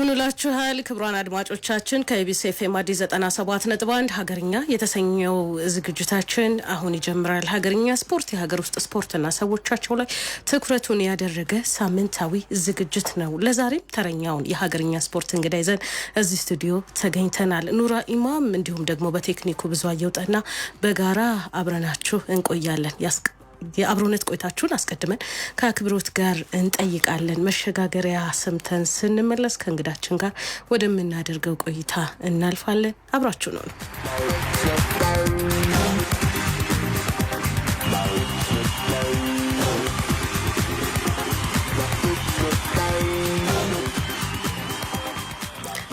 እንደምንላችኋል ክብሯን አድማጮቻችን ከኢቢሲ ኤፍኤም አዲስ 97.1 ሀገርኛ የተሰኘው ዝግጅታችን አሁን ይጀምራል። ሀገርኛ ስፖርት የሀገር ውስጥ ስፖርትና ሰዎቻቸው ላይ ትኩረቱን ያደረገ ሳምንታዊ ዝግጅት ነው። ለዛሬም ተረኛውን የሀገርኛ ስፖርት እንግዳ ይዘን እዚህ ስቱዲዮ ተገኝተናል። ኑራ ኢማም እንዲሁም ደግሞ በቴክኒኩ ብዙ አየውጣና በጋራ አብረናችሁ እንቆያለን። የአብሮነት ቆይታችሁን አስቀድመን ከአክብሮት ጋር እንጠይቃለን። መሸጋገሪያ ሰምተን ስንመለስ ከእንግዳችን ጋር ወደምናደርገው ቆይታ እናልፋለን። አብራችሁ ነው።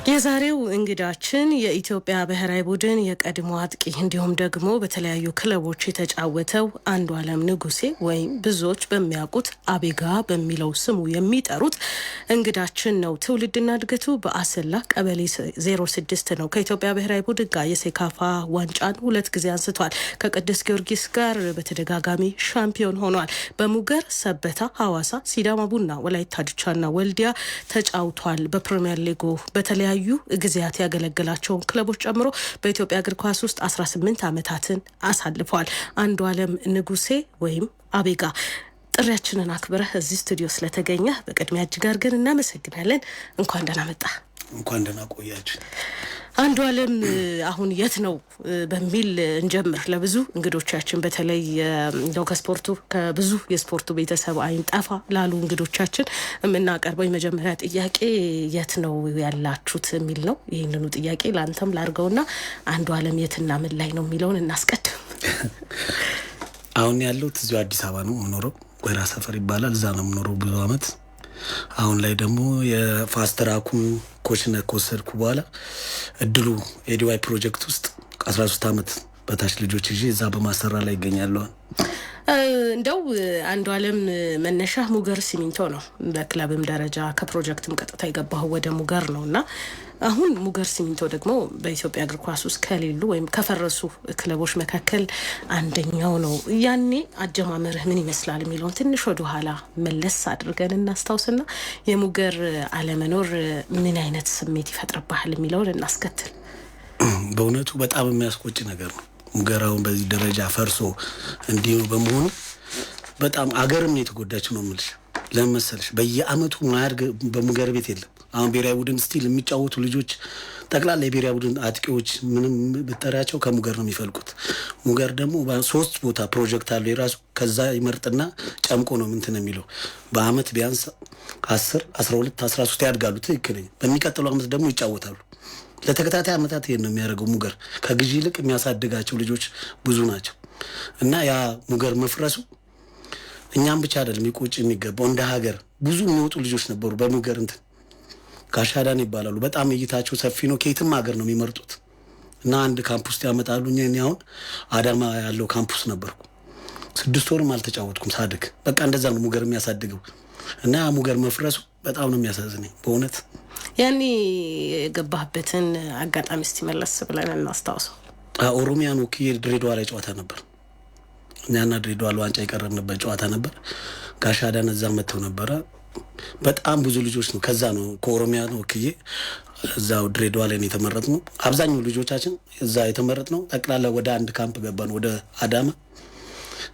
የዛሬው እንግዳችን የኢትዮጵያ ብሔራዊ ቡድን የቀድሞ አጥቂ እንዲሁም ደግሞ በተለያዩ ክለቦች የተጫወተው አንዱዓለም ንጉሴ ወይም ብዙዎች በሚያውቁት አቤጋ በሚለው ስሙ የሚጠሩት እንግዳችን ነው። ትውልድና እድገቱ በአሰላ ቀበሌ 06 ነው። ከኢትዮጵያ ብሔራዊ ቡድን ጋር የሴካፋ ዋንጫን 2 ጊዜ አንስቷል። ከቅዱስ ጊዮርጊስ ጋር በተደጋጋሚ ሻምፒዮን ሆኗል። በሙገር፣ ሰበታ፣ ሐዋሳ፣ ሲዳማ ቡና፣ ወላይታ ዲቻና ወልዲያ ተጫውቷል። በፕሪሚየር ሊጉ በተለያዩ ጊዜያት ያገለገላቸውን ክለቦች ጨምሮ በኢትዮጵያ እግር ኳስ ውስጥ 18 ዓመታትን አሳልፈዋል። አንዱዓለም ንጉሴ ወይም አቤጋ ጥሪያችንን አክብረህ እዚህ ስቱዲዮ ስለተገኘ በቅድሚያ እጅግ አድርገን እናመሰግናለን። እንኳን ደህና መጣ። እንኳን ደህና ቆያችሁ። አንዱዓለም አሁን የት ነው በሚል እንጀምር። ለብዙ እንግዶቻችን በተለይ እንደው ከስፖርቱ ከብዙ የስፖርቱ ቤተሰብ አይን ጠፋ ላሉ እንግዶቻችን የምናቀርበው የመጀመሪያ ጥያቄ የት ነው ያላችሁት የሚል ነው። ይህንኑ ጥያቄ ለአንተም ላርገውና አንዱዓለም የትና ምን ላይ ነው የሚለውን እናስቀድም። አሁን ያለሁት እዚሁ አዲስ አበባ ነው የምኖረው። ወይራ ሰፈር ይባላል። እዛ ነው የምኖረው ብዙ አመት። አሁን ላይ ደግሞ የፋስትራኩን ኮችነት ከወሰድኩ በኋላ እድሉ ኤዲዋይ ፕሮጀክት ውስጥ 13 አመት በታች ልጆች ይዤ እዛ በማሰራ ላይ ይገኛለሁ። እንደው አንዱዓለም መነሻ ሙገር ሲሚንቶ ነው። በክለብም ደረጃ ከፕሮጀክትም ቀጥታ የገባው ወደ ሙገር ነውና አሁን ሙገር ሲሚንቶ ደግሞ በኢትዮጵያ እግር ኳስ ውስጥ ከሌሉ ወይም ከፈረሱ ክለቦች መካከል አንደኛው ነው። ያኔ አጀማመርህ ምን ይመስላል የሚለውን ትንሽ ወደ ኋላ መለስ አድርገን እናስታውስና የሙገር አለመኖር ምን አይነት ስሜት ይፈጥርብሃል የሚለውን እናስከትል። በእውነቱ በጣም የሚያስቆጭ ነገር ነው። ሙገራውን በዚህ ደረጃ ፈርሶ እንዲሁ በመሆኑ በጣም አገርም የተጎዳች ነው የምልሽ። ለመሰልሽ በየአመቱ ማያድግ በሙገር ቤት የለም። አሁን ብሔራዊ ቡድን ስቲል የሚጫወቱ ልጆች ጠቅላላ የብሔራዊ ቡድን አጥቂዎች ምንም ብጠሪያቸው ከሙገር ነው የሚፈልቁት። ሙገር ደግሞ 3 ቦታ ፕሮጀክት አለው የራሱ። ከዛ ይመርጥና ጨምቆ ነው እንትን የሚለው። በአመት ቢያንስ 10 12 13 ያድጋሉ። ትክክለኛ በሚቀጥለው አመት ደግሞ ይጫወታሉ። ለተከታታይ አመታት ይሄን ነው የሚያደርገው ሙገር። ከግዢ ይልቅ የሚያሳድጋቸው ልጆች ብዙ ናቸው እና ያ ሙገር መፍረሱ እኛም ብቻ አይደለም ይቆጭ የሚገባው። እንደ ሀገር ብዙ የሚወጡ ልጆች ነበሩ በሙገር እንትን ጋሻዳን ይባላሉ። በጣም እይታቸው ሰፊ ነው። ከየትም ሀገር ነው የሚመርጡት እና አንድ ካምፕስ ያመጣሉ። እኔ አሁን አዳማ ያለው ካምፕስ ነበርኩ። 6 ወርም አልተጫወትኩም ሳድግ። በቃ እንደዛ ነው ሙገር የሚያሳድገው እና ሙገር መፍረሱ በጣም ነው የሚያሳዝነኝ በእውነት። ያኔ የገባህበትን አጋጣሚ እስቲ መለስ ብለን እናስታውሰው። ኦሮሚያን ወክዬ ድሬዳዋ ላይ ጨዋታ ነበር። እኛና ድሬዳዋ ዋንጫ የቀረብንበት ጨዋታ ነበር። ጋሻዳን እዛ መጥተው ነበረ። በጣም ብዙ ልጆች ነው ከዛ ነው ከኦሮሚያ ነው ወክዬ እዛው ድሬዳዋ ላይ ነው የተመረጥነው። አብዛኛው ልጆቻችን እዛ የተመረጥነው ጠቅላላ ወደ አንድ ካምፕ ገባን ወደ አዳማ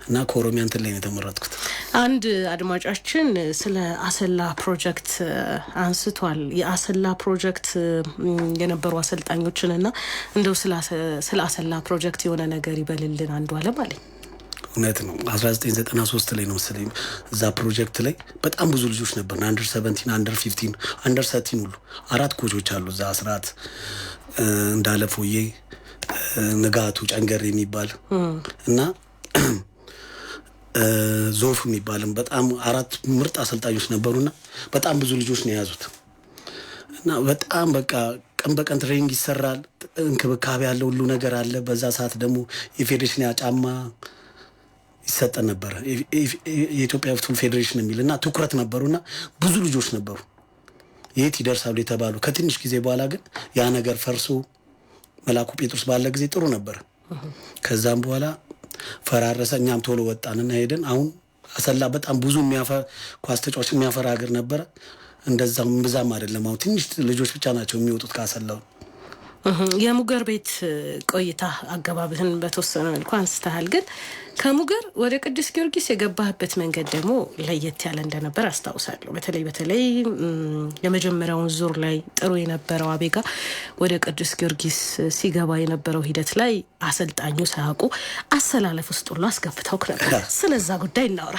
እና ከኦሮሚያ እንትን ላይ ነው የተመረጥኩት። አንድ አድማጫችን ስለ አሰላ ፕሮጀክት አንስቷል። የአሰላ ፕሮጀክት የነበሩ አሰልጣኞችንና እንደው ስለ አሰላ ፕሮጀክት የሆነ ነገር ይበልልን አንዱዓለም አለኝ። እውነት ነው። 1993 ላይ ነው መሰለኝ እዛ ፕሮጀክት ላይ በጣም ብዙ ልጆች ነበር። አንደር 17 አንደር 15 አንደር 13 ሁሉ 4 ኮቾች አሉ እዛ። አስራት እንዳለፎዬ፣ ንጋቱ ጨንገር የሚባል እና ዞፍ የሚባልም በጣም 4 ምርጥ አሰልጣኞች ነበሩና በጣም ብዙ ልጆች ነው የያዙት እና በጣም በቃ ቀን በቀን ትሬኒንግ ይሰራል። እንክብካቤ ያለው ሁሉ ነገር አለ። በዛ ሰዓት ደግሞ የፌዴሬሽን ጫማ ይሰጠን ነበር። የኢትዮጵያ ፉትቦል ፌዴሬሽን የሚልና ትኩረት ነበሩና ብዙ ልጆች ነበሩ የት ይደርሳሉ የተባሉ። ከትንሽ ጊዜ በኋላ ግን ያ ነገር ፈርሶ መላኩ ጴጥሮስ ባለ ጊዜ ጥሩ ነበር። ከዛም በኋላ ፈራረሰ። እኛም ቶሎ ወጣንና ሄደን አሁን አሰላ በጣም ብዙ ኳስ ተጫዋች የሚያፈራ ሀገር ነበረ። እንደዛም ብዛም አይደለም። አሁን ትንሽ ልጆች ብቻ ናቸው የሚወጡት ካሰላው። የሙገር ቤት ቆይታ አገባብህን በተወሰነ መልኩ አንስተሃል። ግን ከሙገር ወደ ቅዱስ ጊዮርጊስ የገባህበት መንገድ ደግሞ ለየት ያለ እንደነበር አስታውሳለሁ። በተለይ የመጀመሪያውን ዙር ላይ ጥሩ የነበረው አቤጋ ወደ ቅዱስ ጊዮርጊስ ሲገባ የነበረው ሂደት ላይ አሰልጣኙ ሳያውቁ አሰላለፍ ውስጥ ሁሉ አስገብተውክ ነበር። ስለዛ ጉዳይ እናውራ።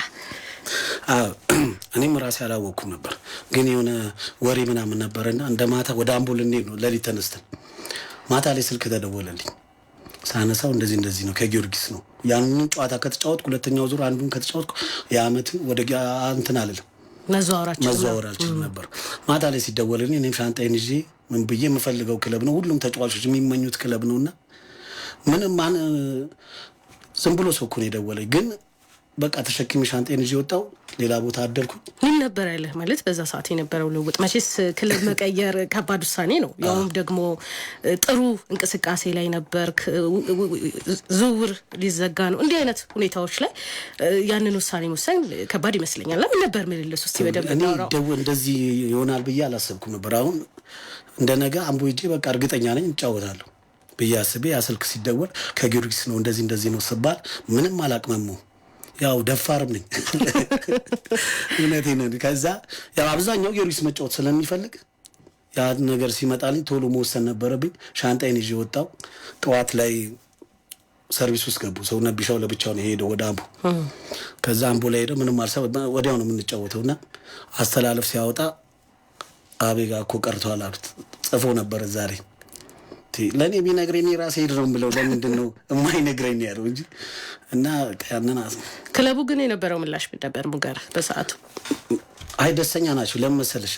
እኔም ራሴ አላወቅኩም ነበር፣ ግን የሆነ ወሬ ምናምን ነበርና እንደ ማታ ወደ አምቦል እንዴት ነው ሌሊት ተነስተን ማታ ላይ ስልክ ተደወለልኝ። ሳነሳው እንደዚህ ነው ከጊዮርጊስ ነው። ያንን ጨዋታ ከተጫወትኩ ሁለተኛው ዙር አንዱን ከተጫወትኩ የአመትን ወደ እንትን አልልም መዘዋወራችን ነበር። ማታ ላይ ሲደወልልኝ እኔም ሻንጣዬን ይዤ ምን ብዬ የምፈልገው ክለብ ነው፣ ሁሉም ተጫዋቾች የሚመኙት ክለብ ነውና ምንም ዝም ብሎ ሰው እኮ ነው የደወለኝ። ግን በቃ ተሸክሚ ሻንጣዬን ይዤ ወጣሁ። ሌላ ቦታ አደርኩ። ምን ነበር ያለህ ማለት በዛ ሰዓት የነበረው ልውውጥ? መቼስ ክለብ መቀየር ከባድ ውሳኔ ነው። ያውም ደግሞ ጥሩ እንቅስቃሴ ላይ ነበርክ፣ ዝውውር ሊዘጋ ነው። እንዲህ አይነት ሁኔታዎች ላይ ያንን ውሳኔ መወሰን ከባድ ይመስለኛል። ለምን ነበር ምልልስ ውስጥ በደንብ እናወራው? እንደዚህ ይሆናል ብዬ አላሰብኩም ነበር። አሁን እንደ ነገ አምቦ ሂጄ በቃ እርግጠኛ ነኝ እጫወታለሁ ብዬ አስቤ ያ ስልክ ሲደወል ከጊዮርጊስ ነው እንደዚህ ነው ስባል ምንም አላቅመመው። ያው ደፋርም ነኝ እውነቴን ነው። ከዛ ያው አብዛኛው ጊዮርጊስ መጫወት ስለሚፈልግ ያ ነገር ሲመጣልኝ ቶሎ መወሰን ነበረብኝ። ሻንጣዬን ይዤ ወጣሁ። ጠዋት ላይ ሰርቪስ ውስጥ ገቡ። ሰው ነቢሻው ለብቻው ነው የሄደው ወደ አምቦ። ከዛ አምቦ ላይ ሄደው ምንም አልሰበ ወዲያው ነው የምንጫወተውና አስተላለፍ ሲያወጣ አቤጋ እኮ ቀርቷል አሉት። ጽፎ ነበር ዛሬ ለእኔ ቢነግረኝ ራሴ ሄድ ነው ብለው ለምንድን ነው የማይነግረኝ ያለው እንጂ እና ያንን ክለቡ ግን የነበረው ምላሽ ምን ነበር? ሙገር በሰዓቱ አይ ደስተኛ ናቸው። ለምን መሰለሽ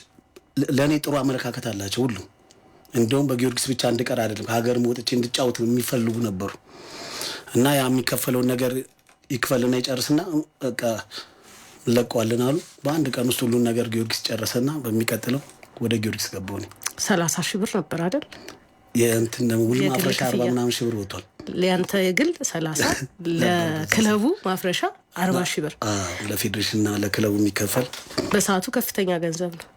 ለእኔ ጥሩ አመለካከት አላቸው ሁሉም። እንደውም በጊዮርጊስ ብቻ እንድቀር አይደለም ሀገርም ወጥቼ እንድጫወት የሚፈልጉ ነበሩ። እና ያ የሚከፈለውን ነገር ይክፈልና ይጨርስና በቃ ለቀዋልን አሉ። በአንድ ቀን ውስጥ ሁሉን ነገር ጊዮርጊስ ጨረሰና በሚቀጥለው ወደ ጊዮርጊስ ገባሁ። 30 ሺህ ብር ነበር አይደል? የእንትን ውል ማፍረሻ 40 ምናምን ሺህ ብር ወጥቷል። ለአንተ የግል 30 ለክለቡ ማፍረሻ 40 ሺህ ብር ለፌዴሬሽንና ለክለቡ የሚከፈል በሰዓቱ ከፍተኛ ገንዘብ ነው።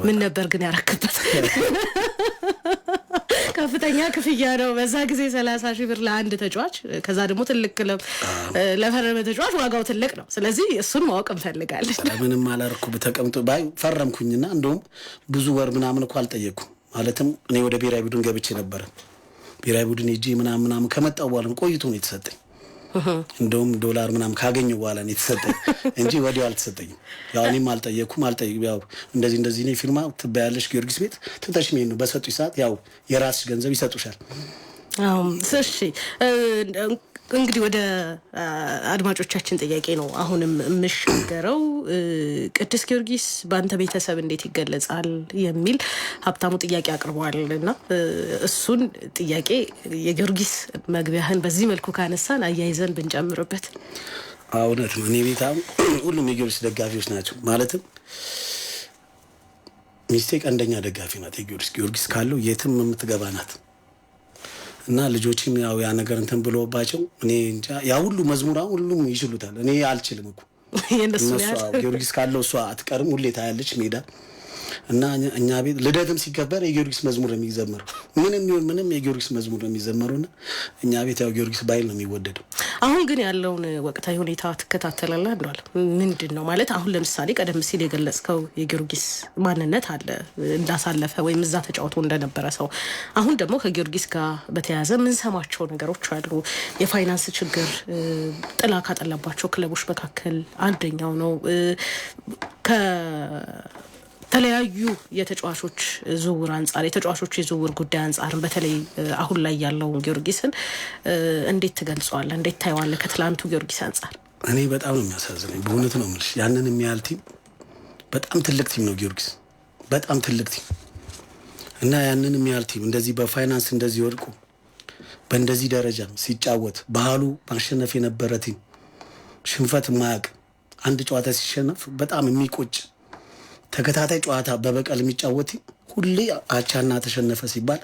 ምን ነበር ግን ያረክበት? ከፍተኛ ክፍያ ነው በዛ ጊዜ 30 ሺህ ብር ለአንድ ተጫዋች። ከዛ ደግሞ ትልቅ ክለብ ለፈረመ ተጫዋች ዋጋው ትልቅ ነው። ስለዚህ እሱን ማወቅ እንፈልጋለን። ምንም አላረኩ ተቀምጦ ባይ ፈረምኩኝና እንደውም ብዙ ወር ምናምን እኮ አልጠየቅኩም። ማለትም እኔ ወደ ብሔራዊ ቡድን ገብቼ ነበረ። ብሔራዊ ቡድን ሄጄ ምናምን ከመጣሁ በኋላ ቆይቶ ነው የተሰጠኝ። እንደውም ዶላር ምናምን ካገኘሁ በኋላ ነው የተሰጠኝ እንጂ ወዲያው አልተሰጠኝም። ያው እኔም አልጠየቅኩም። ያው እንደዚህ ነው ፊርማ ትባያለሽ ጊዮርጊስ ቤት ትተሽኝ ነው በሰጡኝ ሰዓት ያው የራስሽ ገንዘብ ይሰጡሻል። እሺ እንግዲህ ወደ አድማጮቻችን ጥያቄ ነው አሁንም የምሻገረው። ቅዱስ ጊዮርጊስ በአንተ ቤተሰብ እንዴት ይገለጻል የሚል ሀብታሙ ጥያቄ አቅርበዋል እና እሱን ጥያቄ የጊዮርጊስ መግቢያህን በዚህ መልኩ ካነሳን አያይዘን ብንጨምርበት። እውነት ነው። እኔ ቤታም ሁሉም የጊዮርጊስ ደጋፊዎች ናቸው። ማለትም ሚስቴ ቀንደኛ ደጋፊ ናት። ጊዮርጊስ ካለው የትም የምትገባ ናት። እና ልጆችም ያው ያ ነገር እንትን ብሎባቸው እኔ እንጃ ያ ሁሉ መዝሙራ ሁሉም ይችሉታል። እኔ አልችልም እኮ የነሱ ጊዮርጊስ ካለው እሷ አትቀርም። ሁሌ ታያለች ሜዳ እና እኛ ቤት ልደትም ሲከበር የጊዮርጊስ መዝሙር ነው የሚዘመረው። ምንም የጊዮርጊስ መዝሙር ነው የሚዘመረውና እኛ ቤት ያው ጊዮርጊስ ባይል ነው የሚወደደው። አሁን ግን ያለውን ወቅታዊ ሁኔታ ትከታተላለህ አይደል? ምንድን ነው ማለት አሁን ለምሳሌ ቀደም ሲል የገለጽከው የጊዮርጊስ ማንነት አለ እንዳሳለፈ ወይም እዛ ተጫውቶ እንደነበረ ሰው። አሁን ደግሞ ከጊዮርጊስ ጋር በተያያዘ ምን ሰማቸው ነገሮች አሉ። የፋይናንስ ችግር ጥላ ካጠላባቸው ክለቦች መካከል አንደኛው ነው። ከተለያዩ የተጫዋቾች ዝውውር አንጻር የተጫዋቾች የዝውውር ጉዳይ አንጻር በተለይ አሁን ላይ ያለው ጊዮርጊስን እንዴት ትገልጸዋለህ? እንዴት ታየዋለህ ከትላንቱ ጊዮርጊስ አንጻር? እኔ በጣም ነው የሚያሳዝነኝ። በእውነት ነው የምልሽ። ያንን የሚያህል ቲም በጣም ትልቅ ቲም ነው ጊዮርጊስ፣ በጣም ትልቅ ቲም እና ያንን የሚያህል ቲም እንደዚህ በፋይናንስ እንደዚህ ወድቆ በእንደዚህ ደረጃ ሲጫወት ባህሉ ማሸነፍ የነበረ ቲም ሽንፈት ማያውቅ አንድ ጨዋታ ሲሸነፍ በጣም የሚቆጭ ተከታታይ ጨዋታ በበቀል የሚጫወት ሁሌ አቻና ተሸነፈ ሲባል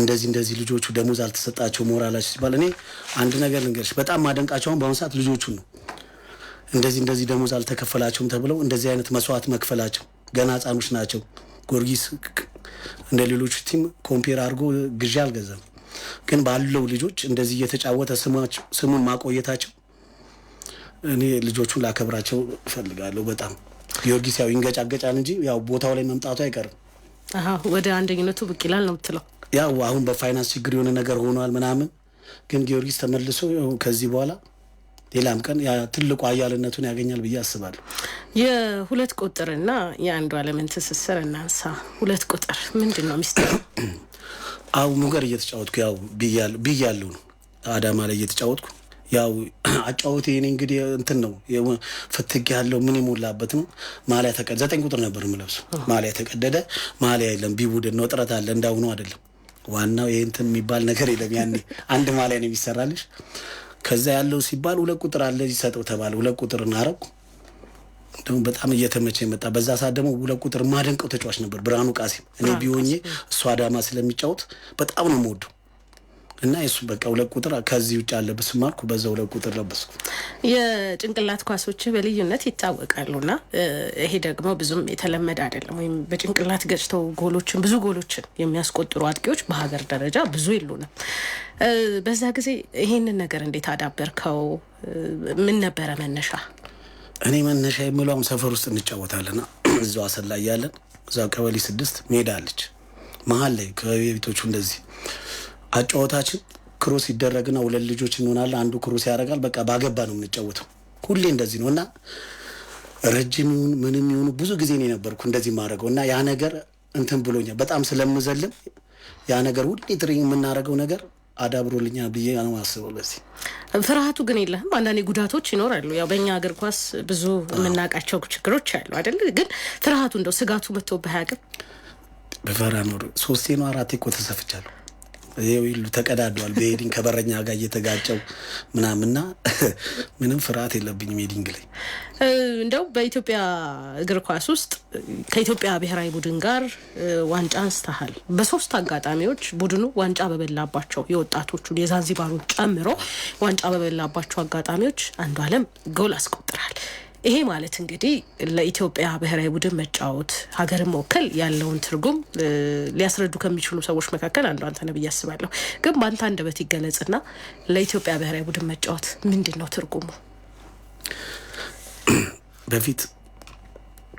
እንደዚህ ልጆቹ ደሞዝ አልተሰጣቸው ሞራላቸው ሲባል እኔ አንድ ነገር ልንገርሽ በጣም ማደንቃቸው በአሁኑ ሰዓት ልጆቹ ነው። እንደዚህ ደሞዝ አልተከፈላቸውም ተብለው እንደዚህ አይነት መስዋዕት መክፈላቸው ገና ህጻኖች ናቸው። ጊዮርጊስ እንደ ሌሎቹ ቲም ኮምፔር አድርጎ ግዢ አልገዛም። ግን ባለው ልጆች እንደዚህ እየተጫወተ ስሙን ማቆየታቸው እኔ ልጆቹን ላከብራቸው እፈልጋለሁ በጣም። ጊዮርጊስ ያው ይንገጫገጫል እንጂ ያው ቦታው ላይ መምጣቱ አይቀርም። ወደ አንደኝነቱ ብቅ ይላል ነው የምትለው? ያው አሁን በፋይናንስ ችግር የሆነ ነገር ሆኗል ምናምን፣ ግን ጊዮርጊስ ተመልሶ ከዚህ በኋላ ሌላም ቀን ትልቁ አያልነቱን ያገኛል ብዬ አስባለሁ። የሁለት ቁጥርና የአንዱ ዓለምን ትስስር እናንሳ። ሁለት ቁጥር ምንድን ነው ሚስጥሩ? አው ሙገር እየተጫወትኩ ያው ብያለሁ ነው አዳማ ላይ እየተጫወትኩ ያው አጫወቴ እኔ እንግዲህ እንትን ነው ፍትግ ያለው ምን ይሞላበት ነው። ማሊያ 9 ቁጥር ነበር የምለብሰው። ማሊያ ተቀደደ፣ ማሊያ የለም። ቢቡድን ነው ጥረት አለ፣ እንዳሁኑ አይደለም። ዋናው ይሄ እንትን የሚባል ነገር የለም። ያኔ አንድ ማሊያ ነው የሚሰራልሽ። ከዛ ያለው ሲባል 2 ቁጥር አለ ይሰጠው ተባለ። 2 ቁጥር እናረኩ። ደግሞ በጣም እየተመቸ መጣ። በዛ ሰዓት ደግሞ 2 ቁጥር ማደንቀው ተጫዋች ነበር ብርሃኑ ቃሲም። እኔ ቢሆኜ እሱ አዳማ ስለሚጫወት በጣም ነው የምወደው እና እሱ በቃ 2 ቁጥር ከዚህ ውጭ አለብስ ማልኩ። በዛው 2 ቁጥር ለበስኩ። የጭንቅላት ኳሶች በልዩነት ይታወቃሉና ይሄ ደግሞ ብዙም የተለመደ አይደለም። ወይም በጭንቅላት ገጭተው ብዙ ጎሎችን የሚያስቆጥሩ አጥቂዎች በሀገር ደረጃ ብዙ የሉንም። በዛ ጊዜ ይሄንን ነገር እንዴት አዳበርከው? ምን ነበረ መነሻ? እኔ መነሻ የምለው አሁን ሰፈር ውስጥ እንጫወታለና እዛው አሰላ ያለን እዛው ቀበሌ 6 ሜዳ አለች መሀል ላይ ከቤቶቹ እንደዚህ አጫወታችን ክሮስ ይደረግና 2 ልጆች እንሆናለን። አንዱ ክሮስ ያደርጋል። በቃ ባገባ ነው የምንጫወተው። ሁሌ እንደዚህ ነውና ረጅም ይሁን ምንም ይሁን ብዙ ጊዜ ነው የነበርኩ እንደዚህ ማድረገውና ያ ነገር እንትን ብሎኛል። በጣም ስለምዘልም ያ ነገር ሁሌ ትሬኒንግ የምናደርገው ነገር አዳብሮልኛል ብዬ ነው ማስበው። ለዚህ ፍርሃቱ ግን የለህም? አንዳንዴ ጉዳቶች ይኖራሉ። ያው በእኛ እግር ኳስ ብዙ የምናውቃቸው ችግሮች አሉ አይደል? ግን ፍርሃቱ እንደው ስጋቱ መጥቶብህ አያውቅም? በፈራ ኖር 3 ነው 4 እኮ ተሰፍቻለሁ። ይሄው ይሉ ተቀዳደዋል። በሄዲንግ ከበረኛ ጋር እየተጋጨው ምናምንና ምንም ፍርሃት የለብኝም ሄዲንግ ላይ። እንደው በኢትዮጵያ እግር ኳስ ውስጥ ከኢትዮጵያ ብሔራዊ ቡድን ጋር ዋንጫ አንስተሃል። በ3 አጋጣሚዎች ቡድኑ ዋንጫ በበላባቸው የወጣቶቹን የዛንዚባሩን ጨምሮ ዋንጫ በበላባቸው አጋጣሚዎች አንዱ ዓለም ጎል አስቆጥራል። ይሄ ማለት እንግዲህ ለኢትዮጵያ ብሔራዊ ቡድን መጫወት ሀገርን መወከል ያለውን ትርጉም ሊያስረዱ ከሚችሉ ሰዎች መካከል አንዱ አንተ ነህ ብዬ አስባለሁ። ግን በአንተ አንደበት ይገለጽና ለኢትዮጵያ ብሔራዊ ቡድን መጫወት ምንድን ነው ትርጉሙ? በፊት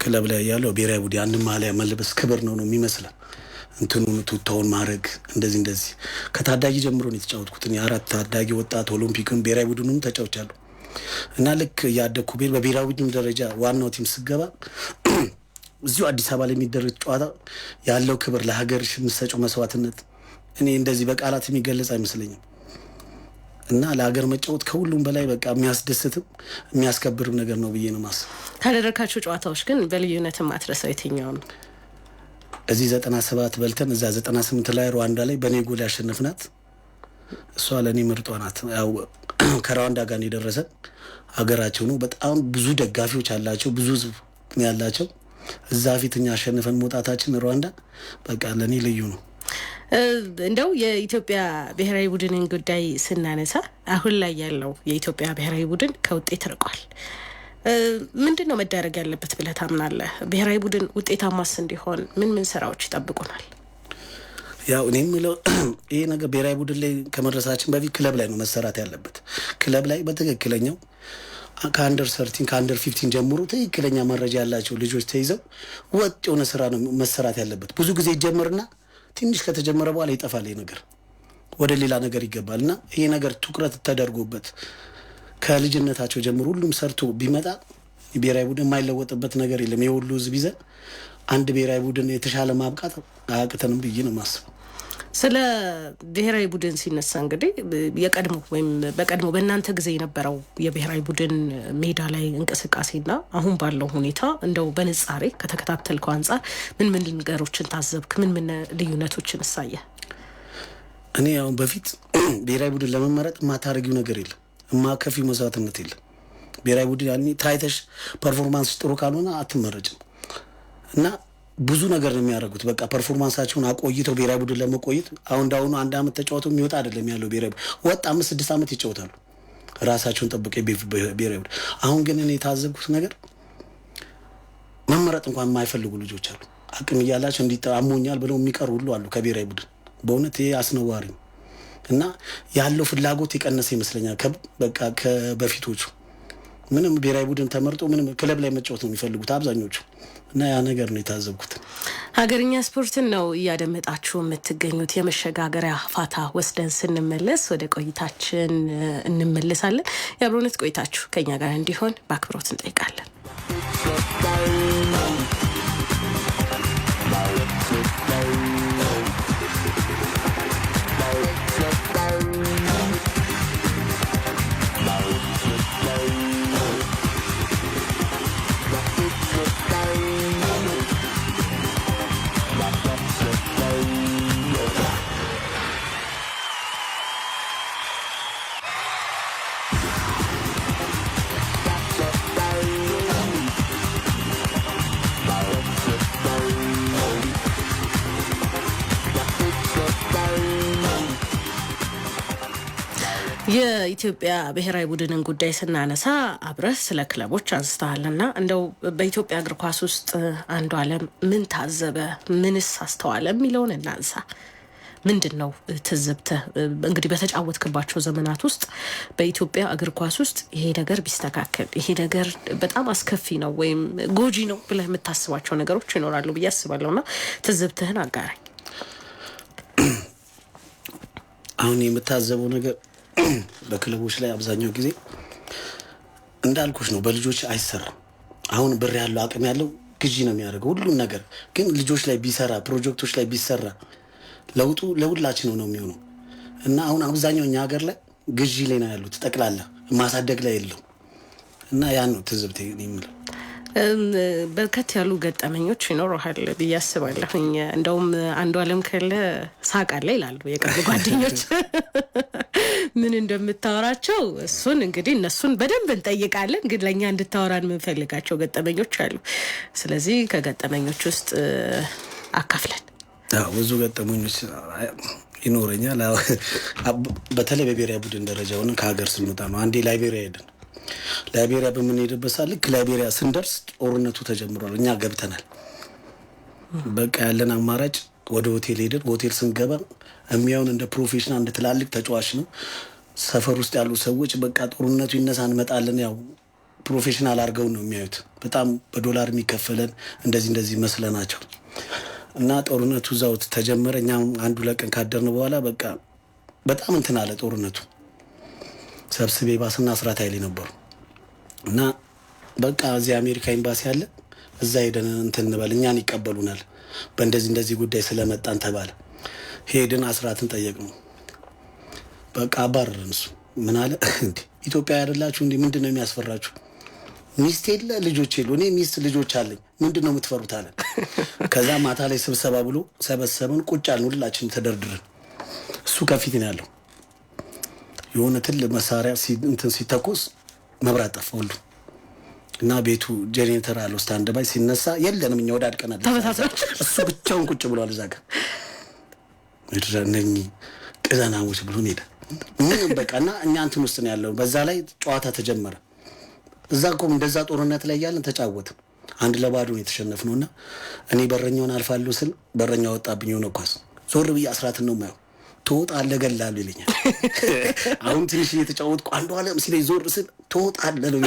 ክለብ ላይ ያለው ብሔራዊ ቡድን አንድ ማሊያ መልበስ ክብር ነው የሚመስለው። እንትኑን ቱታውን ማድረግ እንደዚህ ከታዳጊ ጀምሮ ነው የተጫወትኩት። የ4 ታዳጊ ወጣት ኦሎምፒክን ብሔራዊ ቡድኑን ተጫውቻለሁ። እና ልክ ያደኩ ቤት በብሔራዊ ቡድን ደረጃ ዋናው ቲም ስገባ እዚሁ አዲስ አበባ ላይ የሚደረግ ጨዋታ ያለው ክብር ለሀገር የምትሰጪው መስዋዕትነት እኔ እንደዚህ በቃላት የሚገለጽ አይመስለኝም። እና ለሀገር መጫወት ከሁሉም በላይ በቃ የሚያስደስትም የሚያስከብርም ነገር ነው ብዬ ነው ማስበው። ካደረካቸው ጨዋታዎች ግን በልዩነት ማትረሳው የትኛው ነው? እዚህ 97 በልተን እዛ 98 ላይ ሩዋንዳ ላይ በኔ ጎል ያሸነፍናት እሷ ለኔ ምርጧ ናት። ያው ከሩዋንዳ ጋር የደረሰ ሀገራቸው ነው። በጣም ብዙ ደጋፊዎች አላቸው፣ ብዙ ህዝብ ያላቸው። እዛ ፊትኛ አሸንፈን መውጣታችን ሩዋንዳ በቃ ለኔ ልዩ ነው። እንደው የኢትዮጵያ ብሔራዊ ቡድንን ጉዳይ ስናነሳ አሁን ላይ ያለው የኢትዮጵያ ብሔራዊ ቡድን ከውጤት ርቋል። ምንድነው መደረግ ያለበት ብለህ ታምናለህ? ብሔራዊ ቡድን ውጤታማስ እንዲሆን ምን ስራዎች ይጠብቁናል? ያው እኔ የምለው ይሄ ነገር ብሔራዊ ቡድን ላይ ከመድረሳችን በፊት ክለብ ላይ ነው መሰራት ያለበት። ክለብ ላይ በትክክለኛው ከአንደር 13 ከአንደር 15 ጀምሮ ትክክለኛ መረጃ ያላቸው ልጆች ተይዘው ወጥ የሆነ ስራ ነው መሰራት ያለበት። ብዙ ጊዜ ይጀምርና ትንሽ ከተጀመረ በኋላ ይጠፋል። ይሄ ነገር ወደ ሌላ ነገር ይገባልና ይሄ ነገር ትኩረት ተደርጎበት ከልጅነታቸው ጀምሮ ሁሉም ሰርቶ ቢመጣ ብሔራዊ ቡድን የማይለወጥበት ነገር የለም። የሁሉ ህዝብ ይዘን አንድ ብሔራዊ ቡድን የተሻለ ማብቃት አያቅተንም ብዬ ነው ማስበው። ስለ ብሔራዊ ቡድን ሲነሳ እንግዲህ የቀድሞ ወይም በቀድሞ በእናንተ ጊዜ የነበረው የብሔራዊ ቡድን ሜዳ ላይ እንቅስቃሴና አሁን ባለው ሁኔታ እንደው በንጻሬ ከተከታተልከው አንጻር ምን ነገሮችን ታዘብክ? ምን ልዩነቶችን አሳየ? እኔ አሁን በፊት ብሔራዊ ቡድን ለመመረጥ የማታረጊው ነገር የለም፣ የማከፊው መስዋዕትነት የለም። ብሔራዊ ቡድን ያኔ ታይተሽ ፐርፎርማንስ ጥሩ ካልሆነ አትመረጭም እና ብዙ ነገር ነው የሚያደርጉት። በቃ ፐርፎርማንሳቸውን አቆይተው ብሔራዊ ቡድን ለመቆየት አሁን እንዳሁኑ 1 አመት ተጫውተው የሚወጣ አይደለም ያለው ብሔራዊ ወጥ 5-6 አመት ይጫወታሉ ራሳቸውን ጠብቀው ብሔራዊ ቡድን። አሁን ግን እኔ የታዘብኩት ነገር መመረጥ እንኳን የማይፈልጉ ልጆች አሉ። አቅም እያላቸው እንዲጣሙኛል ብለው የሚቀሩ ሁሉ አሉ ከብሔራዊ ቡድን። በእውነት ይሄ አስነዋሪ ነው እና ያለው ፍላጎት የቀነሰ ይመስለኛል በቃ ከበፊቶቹ። ምንም ብሔራዊ ቡድን ተመርጦ ምንም ክለብ ላይ መጫወት ነው የሚፈልጉት አብዛኞቹ እና ያ ነገር ነው የታዘብኩት። ሀገርኛ ስፖርትን ነው እያደመጣችሁ የምትገኙት። የመሸጋገሪያ ፋታ ወስደን ስንመለስ ወደ ቆይታችን እንመለሳለን። የአብሮነት ቆይታችሁ ከኛ ጋር እንዲሆን በአክብሮት እንጠይቃለን። የኢትዮጵያ ብሔራዊ ቡድንን ጉዳይ ስናነሳ አብረህ ስለ ክለቦች አንስተሃልና እንደው በኢትዮጵያ እግር ኳስ ውስጥ አንዱዓለም ምን ታዘበ፣ ምንስ አስተዋለ የሚለውን እናንሳ። ምንድን ነው ትዝብትህ? እንግዲህ በተጫወትክባቸው ዘመናት ውስጥ በኢትዮጵያ እግር ኳስ ውስጥ ይሄ ነገር ቢስተካከል፣ ይሄ ነገር በጣም አስከፊ ነው ወይም ጎጂ ነው ብለህ የምታስባቸው ነገሮች ይኖራሉ ብዬ አስባለሁና ትዝብትህን አጋራኝ። አሁን የምታዘበው ነገር በክለቦች ላይ አብዛኛው ጊዜ እንዳልኩሽ ነው፣ በልጆች አይሰራም። አሁን ብር ያለው አቅም ያለው ግዢ ነው የሚያደርገው ሁሉን ነገር። ግን ልጆች ላይ ቢሰራ፣ ፕሮጀክቶች ላይ ቢሰራ ለውጡ ለሁላችን ነው የሚሆነው እና አሁን አብዛኛው እኛ ሀገር ላይ ግዢ ላይ ነው ያሉት፣ ጠቅላላ ማሳደግ ላይ የለው እና ያን ነው ትዝብቴ የምለው። በርከት ያሉ ገጠመኞች ይኖረሃል ብዬ አስባለሁኝ። እንደውም አንዱዓለም ከለ ሳቅ አለ ይላሉ የቅርብ ጓደኞች። ምን እንደምታወራቸው እሱን እንግዲህ እነሱን በደንብ እንጠይቃለን፣ ግን ለእኛ እንድታወራን የምንፈልጋቸው ገጠመኞች አሉ። ስለዚህ ከገጠመኞች ውስጥ አካፍለን። ብዙ ገጠመኞች ይኖረኛል። በተለይ በብሔራዊ ቡድን ደረጃ ሆነን ከሀገር ስንወጣ ነው። አንዴ ላይቤሪያ ሄድን። ላይቤሪያ በምንሄድበት ሰዓት ልክ ላይቤሪያ ስንደርስ ጦርነቱ ተጀምሯል። እኛ ገብተናል። በቃ ያለን አማራጭ ወደ ሆቴል ሄድን። ሆቴል ስንገባ የሚያውን እንደ ፕሮፌሽናል እንደ ትላልቅ ተጫዋች ነው። ሰፈር ውስጥ ያሉ ሰዎች በቃ ጦርነቱ ይነሳ እንመጣለን፣ ያው ፕሮፌሽናል አድርገው ነው የሚያዩት። በጣም በዶላር የሚከፈለን እንደዚህ መስለናቸው እና ጦርነቱ እዛው ተጀመረ። እኛም አንዱ ለቀን ካደርን በኋላ በቃ በጣም እንትን አለ ጦርነቱ። ሰብስቤ ባስና አስራት ኃይሌ ነበሩ እና በቃ እዚህ አሜሪካ ኤምባሲ አለ፣ እዛ ሄደን እንትን እንበል እኛን ይቀበሉናል በእንደዚህ ጉዳይ ስለመጣን ተባለ። ሄድን፣ አስራትን ጠየቅነው። በቃ አባረረን። እሱ ምን አለ፣ እንዴ ኢትዮጵያ አይደላችሁ እንዴ? ምንድን ነው የሚያስፈራችሁ? ሚስት የለ ልጆች የሉ፣ እኔ ሚስት ልጆች አለኝ፣ ምንድን ነው የምትፈሩት አለ። ከዛ ማታ ላይ ስብሰባ ብሎ ሰበሰብን። ቁጭ አልን ሁላችን ተደርድረን። እሱ ከፊት ነው ያለው። የሆነ ትልቅ መሳሪያ እንትን ሲተኮስ መብራት ጠፋ ሁሉ እና ቤቱ ጄኔሬተር አለው ስታንድ ባይ ሲነሳ የለንም፣ እኛ ወዳድቀናል። እሱ ብቻውን ቁጭ ብሏል እዛ ጋር። እነኚህ ቅዘናሞች ብሎን ሄደ። ምንም በቃ እና እኛ እንትን ውስጥ ነው ያለው። በዛ ላይ ጨዋታ ተጀመረ። እዛ እኮ እንደዛ ጦርነት ላይ ያለን ተጫወትን። 1-0 ነው የተሸነፍነው እና እኔ በረኛውን አልፋለሁ ስል በረኛ ወጣብኝ። የሆነ ኳስ ዞር ብዬ አስራትን ነው የማየው። ትወጣለህ እገልሃለሁ ይለኛል። አሁን ትንሽ እየተጫወትኩ አንዱዓለም ሲለኝ ዞር ስል ትወጣለህ ነው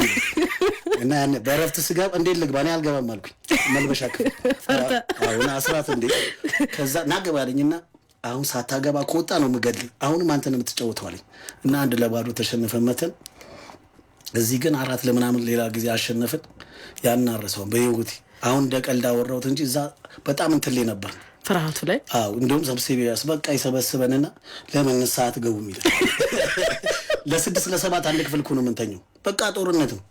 እና ያን በእረፍት ስገባ እንዴት ልግባ እኔ አልገባም አልኩኝ። መልበሻ አሁን አስራት እንዴ ከዛ ናገባ አለኝና አሁን ሳታገባ ከወጣ ነው የምገልህ፣ አሁንም አንተ ነው የምትጫወተው አለኝ እና 1-0 ተሸነፈን መተን። እዚህ ግን 4 ሌላ ጊዜ አሸነፍን። ያን አረሰው በህይወቴ። አሁን እንደ ቀልድ አወራሁት እንጂ እዛ በጣም እንትን ላይ ነበር ፍርሃቱ ላይ። እንደውም ሰብስቤያስ በቃ ይሰበስበንና ለምን ሰዓት ገቡ የሚል ለ6 ለ7 አንድ ክፍል እኮ ነው የምንተኘው። በቃ ጦርነት ነው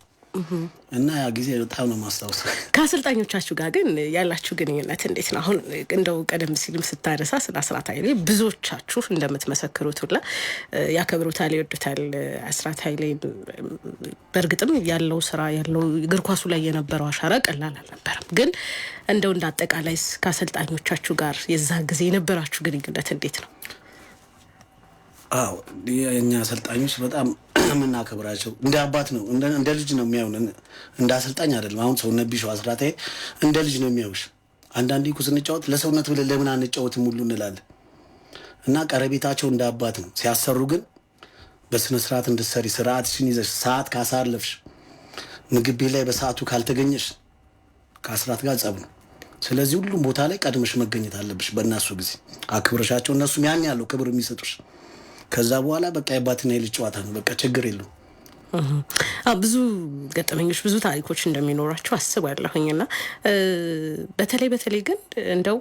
እና ያ ጊዜ በጣም ነው ማስታወሰው። ከአሰልጣኞቻችሁ ጋር ግን ያላችሁ ግንኙነት እንዴት ነው? አሁን እንደው ቀደም ሲልም ስታነሳ ስለ አስራት ኃይሌ ብዙዎቻችሁ እንደምትመሰክሩት ሁላ ያከብሩታል፣ ይወዱታል። አስራት ኃይሌ በእርግጥም ያለው ስራ ያለው እግር ኳሱ ላይ የነበረው አሻራ ቀላል አልነበረም። ግን እንደው እንዳጠቃላይ ከአሰልጣኞቻችሁ ጋር የዛ ጊዜ የነበራችሁ ግንኙነት እንዴት ነው? አዎ የኛ አሰልጣኞች በጣም የምናከብራቸው እንደ አባት ነው፣ እንደ ልጅ ነው የሚያዩን፣ እንደ አሰልጣኝ አይደለም። አሁን ሰውነት ቢሻው አስራቴ እንደ ልጅ ነው የሚያዩሽ። አንዳንዴ እኮ ስንጫወት ለሰውነት ብለን ለምን አንጫወትም ሁሉ እንላለን። እና ቀረቤታቸው እንደ አባት ነው። ሲያሰሩ ግን በስነ ስርዓት እንድትሰሪ ስርዓትሽን ይዘሽ ሰዓት ካሳለፍሽ፣ ምግብ ቤት ላይ በሰዓቱ ካልተገኘሽ ከአስራት ጋር ጸብ ነው። ስለዚህ ሁሉም ቦታ ላይ ቀድመሽ መገኘት አለብሽ። በእናሱ ጊዜ አክብረሻቸው፣ እነሱም ያን ያለው ክብር የሚሰጡሽ። ከዛ በኋላ በቃ የአባትና የልጅ ጨዋታ ነው። በቃ ችግር የለውም። ብዙ ገጠመኞች ብዙ ታሪኮች እንደሚኖራቸው አስባለሁኝ እና በተለይ ግን እንደው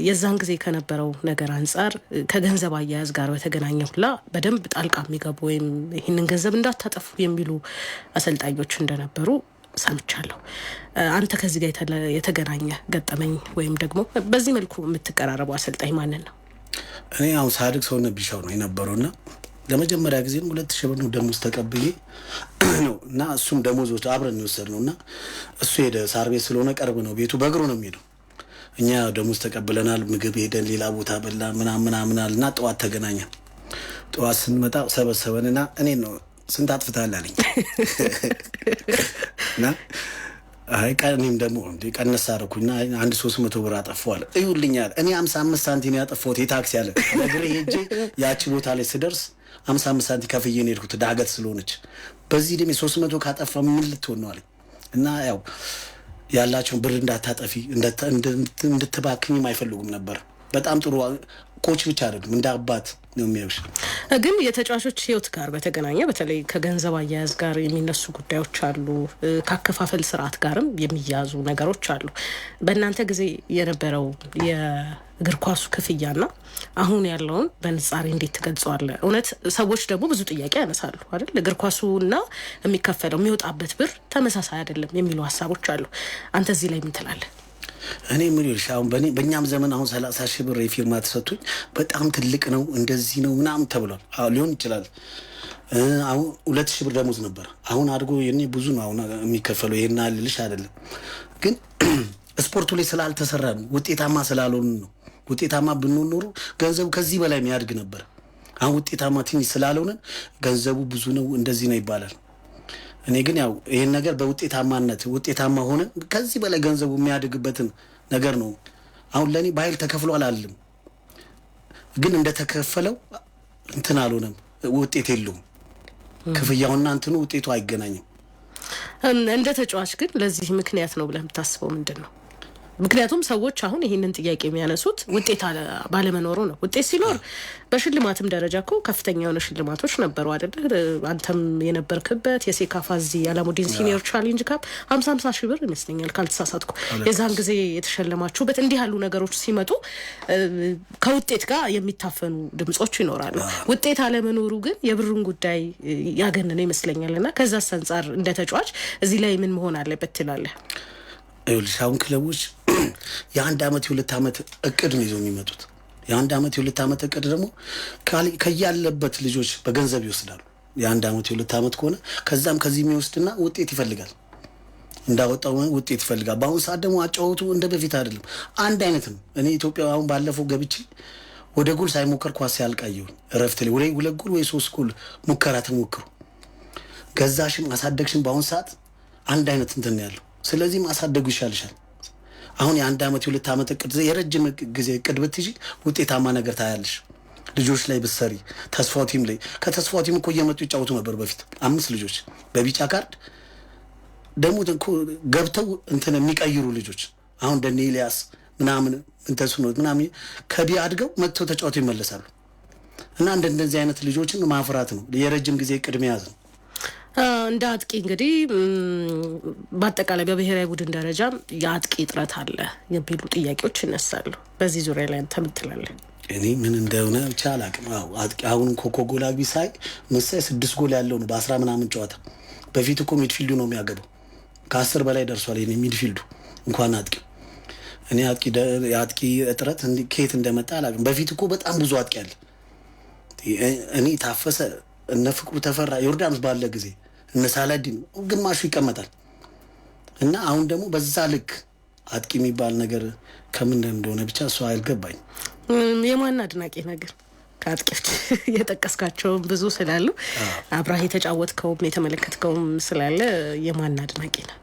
የዛን ጊዜ ከነበረው ነገር አንጻር ከገንዘብ አያያዝ ጋር በተገናኘ ሁላ በደንብ ጣልቃ የሚገቡ ወይም ይህንን ገንዘብ እንዳታጠፉ የሚሉ አሰልጣኞች እንደነበሩ ሰምቻለሁ። አንተ ከዚህ ጋር የተገናኘ ገጠመኝ ወይም ደግሞ በዚህ መልኩ የምትቀራረበው አሰልጣኝ ማንን ነው? እኔ አሁን ሳድግ ሰውነት ቢሻው ነው የነበረውና ለመጀመሪያ ጊዜ 2000 ብር ነው ደሞዝ ተቀብዬ ነው እና እሱም ደሞዞች አብረን የወሰድነው እና እሱ ሄደ። ሳር ቤት ስለሆነ ቅርብ ነው ቤቱ፣ በእግሩ ነው የሚሄደው። እኛ ደሞዝ ተቀብለናል፣ ምግብ ሄደን ሌላ ቦታ በላ ምናምን እና ጠዋት ተገናኘን። ጠዋት ስንመጣ ሰበሰበንና እኔን ነው ስንት አጥፍተሃል አለኝ እና አይ እኔም ደግሞ ቀነስ አደረኩኝና አንድ 300 ብር አጠፋዋል። እዩልኛል እኔ 55 ሳንቲም ያጠፋሁት የታክሲ ያለ ነግሬ ሄጄ ያቺ ቦታ ላይ ስደርስ 55 ሳንቲም ከፍዬ ነው የሄድኩት፣ ዳገት ስለሆነች። በዚህ ደም 300 ካጠፋ ምን ልትሆን ነው አለኝ እና ያው ያላቸውን ብር እንዳታጠፊ እንድትባክኝም አይፈልጉም ነበር። በጣም ጥሩ ኮች ብቻ አይደለም እንደ አባት ነው የሚያዩሽ። ግን የተጫዋቾች ህይወት ጋር በተገናኘ በተለይ ከገንዘብ አያያዝ ጋር የሚነሱ ጉዳዮች አሉ፣ ካከፋፈል ስርዓት ጋርም የሚያዙ ነገሮች አሉ። በእናንተ ጊዜ የነበረው የእግር ኳሱ ክፍያና አሁን ያለውን በንጻሬ እንዴት ትገልጸዋለህ? እውነት ሰዎች ደግሞ ብዙ ጥያቄ ያነሳሉ አይደል? እግር ኳሱና የሚከፈለው የሚወጣበት ብር ተመሳሳይ አይደለም የሚሉ ሀሳቦች አሉ። አንተ እዚህ ላይ ምን ትላለህ? እኔ ምን ይልሽ አሁን በእኛም ዘመን አሁን 30 ሺህ ብር የፊርማ ተሰጥቶኝ በጣም ትልቅ ነው እንደዚህ ነው ምናምን ተብሏል። አዎ ሊሆን ይችላል። አሁን 2000 ብር ደሞዝ ነበር። አሁን አድጎ የኔ ብዙ ነው አሁን የሚከፈለው። ይሄን አልልሽ አይደለም ግን ስፖርቱ ላይ ስላልተሰራ ነው፣ ውጤታማ ስላልሆን ነው። ውጤታማ ብንሆን ኖሮ ገንዘቡ ከዚህ በላይ የሚያድግ ነበር። አሁን ውጤታማ ትንሽ ስላልሆነ ገንዘቡ ብዙ ነው እንደዚህ ነው ይባላል። እኔ ግን ያው ይሄን ነገር በውጤታማነት ውጤታማ ሆነ ከዚህ በላይ ገንዘቡ የሚያድግበትን ነገር ነው። አሁን ለኔ በኃይል ተከፍሎ አላልም፣ ግን እንደተከፈለው እንትን አልሆነም፣ ውጤት የለውም። ክፍያውና እንትኑ ውጤቱ አይገናኝም። እንደ ተጫዋች ግን ለዚህ ምክንያት ነው ብለህ የምታስበው ምንድን ነው? ምክንያቱም ሰዎች አሁን ይህንን ጥያቄ የሚያነሱት ውጤት ባለመኖሩ ነው። ውጤት ሲኖር በሽልማትም ደረጃ እኮ ከፍተኛ የሆነ ሽልማቶች ነበሩ አይደል? አንተም የነበርክበት የሴካፋ እዚህ አላሙዲን ሲኒየር ቻሌንጅ ካፕ 50 ሺህ ብር ይመስለኛል ካልተሳሳትኩ የዛን ጊዜ የተሸለማችሁበት። እንዲህ ያሉ ነገሮች ሲመጡ ከውጤት ጋር የሚታፈኑ ድምጾች ይኖራሉ። ውጤት አለመኖሩ ግን የብሩን ጉዳይ ያገነነ ይመስለኛል። እና ከዛስ አንጻር እንደ ተጫዋች እዚህ ላይ ምን መሆን አለበት ትላለህ? ይኸውልሽ አሁን ክለቦች የአንድ ዓመት የሁለት ዓመት እቅድ ነው ይዘው የሚመጡት። የአንድ ዓመት የሁለት ዓመት እቅድ ደግሞ ከያለበት ልጆች በገንዘብ ይወስዳሉ። የአንድ ዓመት የሁለት ዓመት ከሆነ ከዛም ከዚህ የሚወስድና ውጤት ይፈልጋል፣ እንዳወጣው ውጤት ይፈልጋል። በአሁኑ ሰዓት ደግሞ አጫወቱ እንደ በፊት አይደለም፣ አንድ አይነት ነው። እኔ ኢትዮጵያ አሁን ባለፈው ገብቼ ወደ ጎል ሳይሞከር ኳስ ያልቃየው እረፍት ላይ ወይ 2 ጎል ወይ 3 ጎል ሙከራ ተሞክሩ ገዛሽም አሳደግሽም በአሁኑ ሰዓት አንድ አይነት እንትን ያለው። ስለዚህ ማሳደጉ ይሻልሻል። አሁን የአንድ ዓመት የሁለት ዓመት እቅድ የረጅም ጊዜ እቅድ ብትይጂ ውጤታማ ነገር ታያለሽ። ልጆች ላይ ብትሰሪ ተስፋው ቲም ላይ ከተስፋው ቲም እኮ እየመጡ ይጫወቱ ነበር በፊት 5 ልጆች በቢጫ ካርድ ደግሞ ገብተው እንትን የሚቀይሩ ልጆች አሁን ደኔ ኤልያስ ምናምን እንተስኖት ምናምን ከቢ አድገው መጥተው ተጫውተው ይመለሳሉ። እና እንደዚህ አይነት ልጆችን ማፍራት ነው የረጅም ጊዜ እቅድ መያዝ ነው። እንደ አጥቂ እንግዲህ በአጠቃላይ በብሔራዊ ቡድን ደረጃ የአጥቂ እጥረት አለ የሚሉ ጥያቄዎች ይነሳሉ። በዚህ ዙሪያ ላይ አንተ ምን ትላለህ? እኔ ምን እንደሆነ ብቻ አላውቅም። አጥቂ አሁን ኮኮ ጎል አግቢ ሳይ መሳይ 6 ጎል ያለው ነው በ10 ምናምን ጨዋታ። በፊት እኮ ሚድፊልዱ ነው የሚያገባው፣ ከ10 በላይ ደርሷል የኔ ሚድፊልዱ እንኳን አጥቂ። እኔ የአጥቂ እጥረት ከየት እንደመጣ አላውቅም። በፊት እኮ በጣም ብዙ አጥቂ አለ። እኔ ታፈሰ እነ ፍቅሩ ተፈራ ዮርዳኖስ ባለ ጊዜ እነ ሳላዲን ግማሹ ይቀመጣል። እና አሁን ደግሞ በዛ ልክ አጥቂ የሚባል ነገር ከምን እንደሆነ ብቻ እሱ አልገባኝ። የማን አድናቂ ነገር አጥቂዎች የጠቀስካቸውም ብዙ ስላሉ አብራህ የተጫወትከውም የተመለከትከውም ስላለ የማን አድናቂ ነው?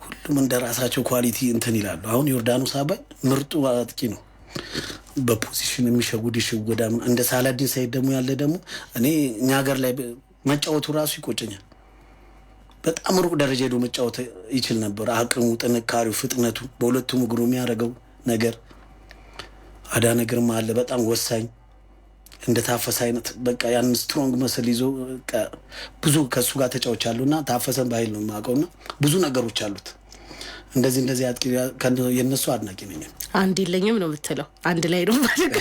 ሁሉም እንደራሳቸው ኳሊቲ እንትን ይላሉ። አሁን ዮርዳኖስ አባይ ምርጡ አጥቂ ነው። በፖዚሽን የሚሸጉድ ይሸወዳ እንደ ሳላዲን ሳይድ ደግሞ ያለ ደግሞ እኔ እኛ ሀገር ላይ መጫወቱ ራሱ ይቆጨኛል። በጣም ሩቅ ደረጃ ሄዶ መጫወት ይችል ነበር። አቅሙ፣ ጥንካሬው፣ ፍጥነቱ በሁለቱም እግሩ የሚያደርገው ነገር አዳነ ግርማ አለ በጣም ወሳኝ እንደ ታፈሰ አይነት በቃ ያን ስትሮንግ መስል ይዞ ብዙ ከሱ ጋር ተጫውቻለሁና ታፈሰን በኃይል ነው የማውቀውና ብዙ ነገሮች አሉት። እንደዚህ አጥቂ የነሱ አድናቂ ነኝ። አንድ የለኝም ነው የምትለው? አንድ ላይ ነው ማለት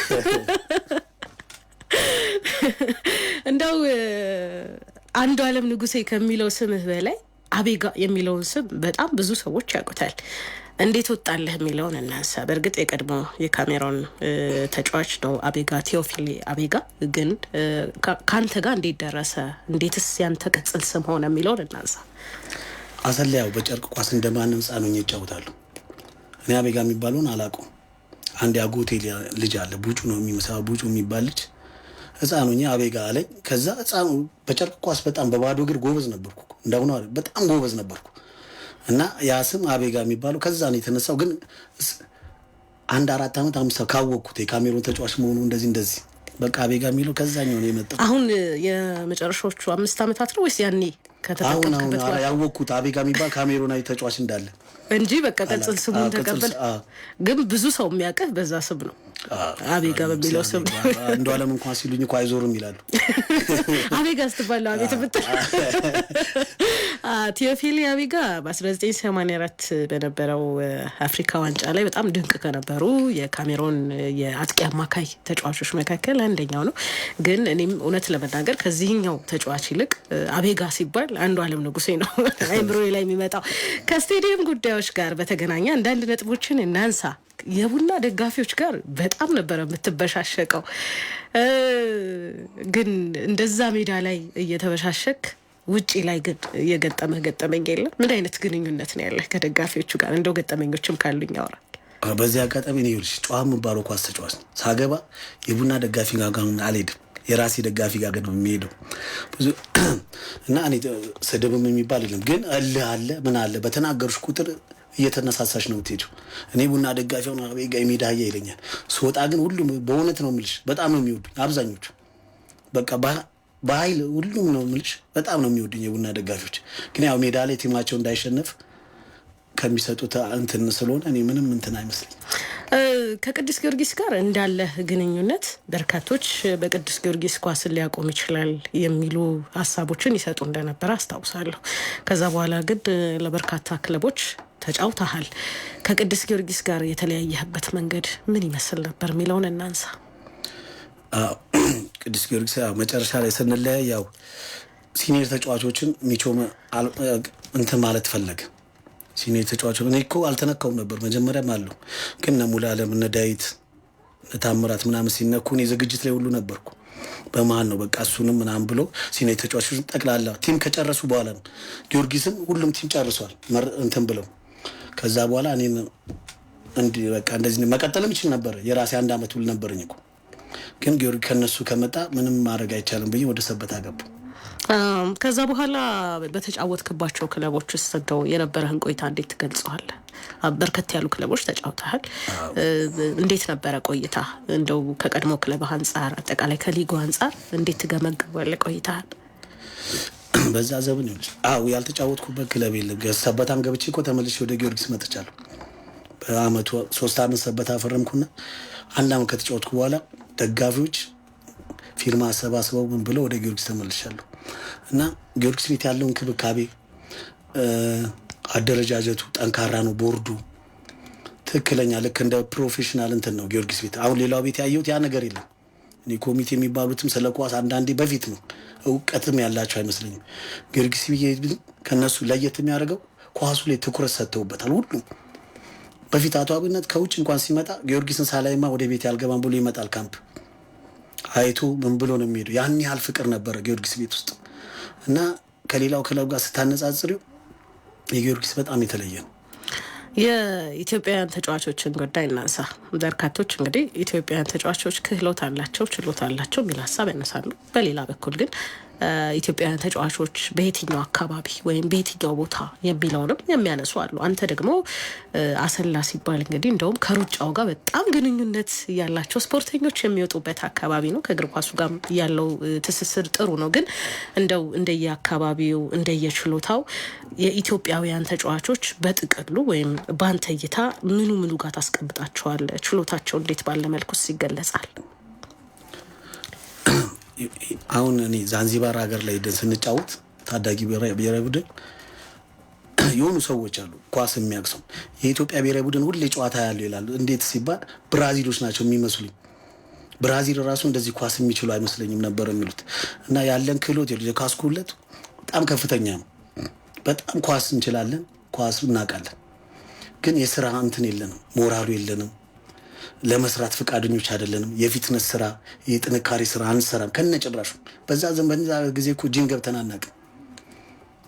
እንደው አንዱ ዓለም ንጉሴ ከሚለው ስምህ በላይ አቤጋ የሚለውን ስም በጣም ብዙ ሰዎች ያውቁታል። እንዴት ወጣለህ የሚለውን እናንሳ። በእርግጥ የቀድሞ የካሜሮን ተጫዋች ነው አቤጋ፣ ቴዎፊሊ አቤጋ። ግን ካንተ ጋር እንዴት ደረሰ? እንዴትስ ያንተ ቅጽል ስም ሆነ የሚለውን እናንሳ። አሰላያው በጨርቅ ኳስ እንደማንም ህጻኑኝ ይጫወታሉ። እኔ አቤጋ የሚባለውን አላውቀውም። አንድ ያጎቴ ልጅ አለ ቡጩ ነው የሚመስለው ቡጩ የሚባል ልጅ ህጻኑኝ አቤጋ አለኝ። ከዛ ህጻኑ በጨርቅ ኳስ በጣም በባዶ እግር ጎበዝ ነበርኩ። እንደውም በጣም ጎበዝ ነበርኩ እና ያ ስም አቤጋ የሚባለው ከዛ ነው የተነሳው። ግን አንድ 4 ዓመት 5 ካወቅኩት የካሜሮን ተጫዋች መሆኑ እንደዚህ በቃ አቤጋ የሚለው ከዛኛው ነው የመጣው። አሁን የመጨረሻዎቹ 5 ዓመታት ነው ወይስ ያኔ ከተጠቀምክበት? አሁን ያወቅኩት አቤጋ የሚባል ካሜሮናዊ ተጫዋች እንዳለ እንጂ በቃ ቅጽል ስሙን ተቀበል። ግን ብዙ ሰው የሚያውቅህ በዛ ስም ነው አቤጋ በሚለው ስም። አንዱ ዓለም እንኳን ሲሉኝ እኮ አይዞርም ይላሉ። አቤጋ ስትባለው አቤት ብትል ቴዎፊሊ አቤጋ በ1984 በነበረው አፍሪካ ዋንጫ ላይ በጣም ድንቅ ከነበሩ የካሜሮን የአጥቂ አማካይ ተጫዋቾች መካከል አንደኛው ነው። ግን እኔም እውነት ለመናገር ከዚህኛው ተጫዋች ይልቅ አቤጋ ሲባል አንዱ ዓለም ንጉሴ ነው አይምሮዬ ላይ የሚመጣው። ከስቴዲየም ጉዳዮች ጋር በተገናኘ አንዳንድ ነጥቦችን እናንሳ። የቡና ደጋፊዎች ጋር በጣም ነበረ የምትበሻሸቀው። ግን እንደዛ ሜዳ ላይ እየተበሻሸክ ውጪ ላይ ግን ገጠመኝ የለም? ምን አይነት ግንኙነት ነው ያለህ ከደጋፊዎቹ ጋር? እንደው ገጠመኞችም ካሉኝ ያወራል። በዚህ አጋጣሚ ነው ይልሽ ጨዋ የምባለው ኳስ ተጫዋች ነው። ሳገባ የቡና ደጋፊ ጋር አልሄድም፣ የራሴ ደጋፊ ጋር ነው የሚሄደው ብዙ እና እኔ ስድብም የሚባል የለም። ግን አለ ምን አለ በተናገርሽ ቁጥር እየተነሳሳሽ ነው የምትሄጂው። እኔ ቡና ደጋፊ ሆነ አቤጋ የሜዳ አህያ ይለኛል። ስወጣ ግን ሁሉም በእውነት ነው የምልሽ በጣም ነው የሚወዱኝ አብዛኞቹ። በቃ በኃይል ሁሉም ነው የምልሽ በጣም ነው የሚወዱኝ የቡና ደጋፊዎች። ግን ያው ሜዳ ላይ ቲማቸው እንዳይሸነፍ ከሚሰጡት እንትን ስለሆነ እኔ ምንም እንትን አይመስልኝ። ከቅዱስ ጊዮርጊስ ጋር እንዳለ ግንኙነት በርካቶች በቅዱስ ጊዮርጊስ ኳስን ሊያቆም ይችላል የሚሉ ሀሳቦችን ይሰጡ እንደነበር አስታውሳለሁ። ከዛ በኋላ ግን ለበርካታ ክለቦች ተጫውተሃል። ከቅዱስ ጊዮርጊስ ጋር የተለያየህበት መንገድ ምን ይመስል ነበር የሚለውን እናንሳ። ቅዱስ ጊዮርጊስ መጨረሻ ላይ ስንለያይ ያው ሲኒየር ተጫዋቾችን ሚቾም እንትን ማለት ፈለገ። ሲኒየር ተጫዋቾች እኔ እኮ አልተነካውም ነበር መጀመሪያም አለው። ግን እነ ሙሉዓለም እነ ዳዊት እነ ታምራት ምናምን ሲነኩ እኔ ዝግጅት ላይ ሁሉ ነበርኩ። በመሀል ነው በቃ እሱንም ምናምን ብሎ ሲኒየር ተጫዋቾችን ጠቅላላ ቲም ከጨረሱ በኋላ ነው ጊዮርጊስም ሁሉም ቲም ጨርሷል እንትን ብለው። ከዛ በኋላ እኔ እንዲህ በቃ እንደዚህ መቀጠልም ይችል ነበር። የራሴ 1 ዓመት ሁሉ ነበርኝ እኮ። ግን ጊዮርጊስ ከነሱ ከመጣ ምንም ማድረግ አይቻልም ብዬ ወደ ሰበታ ገባ። ከዛ በኋላ በተጫወትክባቸው ክለቦች ውስጥ እንደው የነበረህን ቆይታ እንዴት ትገልጸዋለህ? በርከት ያሉ ክለቦች ተጫውተሃል። እንዴት ነበረ ቆይታ? እንደው ከቀድሞ ክለብ አንጻር አጠቃላይ ከሊጉ አንጻር እንዴት ትገመግባለህ ቆይታህን? በዛ ዘመን ይልሽ ያልተጫወትኩበት ክለብ የለም። ሰበታም ገብቼ እኮ ተመልሼ ወደ ጊዮርጊስ መጥቻለሁ። በአመቱ 3 ዓመት ሰበታ ፈረምኩና 1 ዓመት ከተጫወትኩ በኋላ ደጋፊዎች ፊርማ አሰባስበው ምን ብለው ወደ ጊዮርጊስ ተመልሻለሁ። እና ጊዮርጊስ ቤት ያለው እንክብካቤ አደረጃጀቱ ጠንካራ ነው። ቦርዱ ትክክለኛ ልክ እንደ ፕሮፌሽናል እንትን ነው ጊዮርጊስ ቤት። አሁን ሌላው ቤት ያየሁት ያ ነገር የለም። እኔ ኮሚቴ የሚባሉትም ስለ ኳስ አንዳንዴ በፊት ነው እውቀትም ያላቸው አይመስለኝም። ጊዮርጊስ ቤት ከነሱ ለየት የሚያደርገው ኳሱ ላይ ትኩረት ሰጥተውበታል ሁሉም። በፊት አቶ አብነት ከውጭ እንኳን ሲመጣ ጊዮርጊስን ሳላይማ ወደ ቤት ያልገባም ብሎ ይመጣል። ካምፕ አይቶ ምን ብሎ ነው የሚሄደው? ያን ያህል ፍቅር ነበረ ጊዮርጊስ ቤት ውስጥ እና ከሌላው ክለብ ጋር ስታነጻጽሪው የጊዮርጊስ በጣም የተለየ ነው። የኢትዮጵያውያን ተጫዋቾችን ጉዳይ እናንሳ። በርካቶች እንግዲህ ኢትዮጵያውያን ተጫዋቾች ክህሎት አላቸው፣ ችሎታ አላቸው የሚል ሀሳብ ያነሳሉ። በሌላ በኩል ግን ኢትዮጵያውያን ተጫዋቾች በየትኛው አካባቢ ወይም በየትኛው ቦታ የሚለውንም የሚያነሱ አሉ። አንተ ደግሞ አሰላ ሲባል እንግዲህ እንደውም ከሩጫው ጋር በጣም ግንኙነት ያላቸው ስፖርተኞች የሚወጡበት አካባቢ ነው። ከእግር ኳሱ ጋር ያለው ትስስር ጥሩ ነው። ግን እንደው እንደየአካባቢው እንደየችሎታው የኢትዮጵያውያን ተጫዋቾች በጥቅሉ ወይም በአንተ እይታ ምኑ ጋር ታስቀምጣቸዋል? ችሎታቸው እንዴት ባለ መልኩስ ይገለጻል? አሁን እኔ ዛንዚባር ሀገር ላይ ሄደን ስንጫወት ታዳጊ ብሔራዊ ቡድን የሆኑ ሰዎች አሉ ኳስ የሚያቅሰው የኢትዮጵያ ብሔራዊ ቡድን ሁሌ ጨዋታ ያለው ይላሉ። እንዴት ሲባል ብራዚሎች ናቸው የሚመስሉኝ። ብራዚል ራሱ እንደዚህ ኳስ የሚችሉ አይመስለኝም ነበር የሚሉት እና ያለን ክህሎት የኳስ ክህሎት በጣም ከፍተኛ ነው። በጣም ኳስ እንችላለን፣ ኳስ እናውቃለን። ግን የስራ እንትን የለንም፣ ሞራሉ የለንም፣ ለመስራት ፈቃደኞች አይደለንም። የፊትነስ ስራ የጥንካሬ ስራ አንሰራም ከነጭራሹ። በዛ ጊዜ እኮ ጂም ገብተን አናውቅም።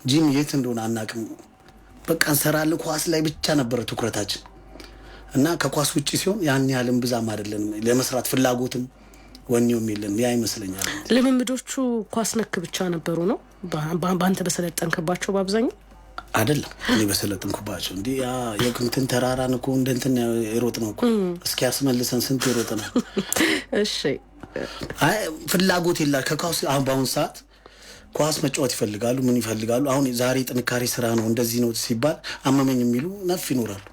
ጂም የት እንደሆነ አናውቅም። በቃ እንሰራለን። ኳስ ላይ ብቻ ነበረ ትኩረታችን እና ከኳስ ውጪ ሲሆን ያን ያህልም ብዛም አይደለንም። ለመስራት ፍላጎትም ወኔውም የለንም። ያ ይመስለኛል። ልምምዶቹ ኳስ ነክ ብቻ ነበሩ ነው በአንተ በሰለጠንክባቸው? በአብዛኛው አይደለም። እኔ በሰለጠንኩባቸው እንዲህ የቅንትን ተራራን እኮ እንደ እንትን የሮጥ ነው እኮ እስኪ ያስመልሰን ስንት የሮጥ ነው። እሺ ፍላጎት የላ ከኳስ አሁን በአሁን ሰዓት ኳስ መጫወት ይፈልጋሉ። ምን ይፈልጋሉ? አሁን ዛሬ ጥንካሬ ስራ ነው እንደዚህ ነው ሲባል አመመኝ የሚሉ ነፍ ይኖራሉ።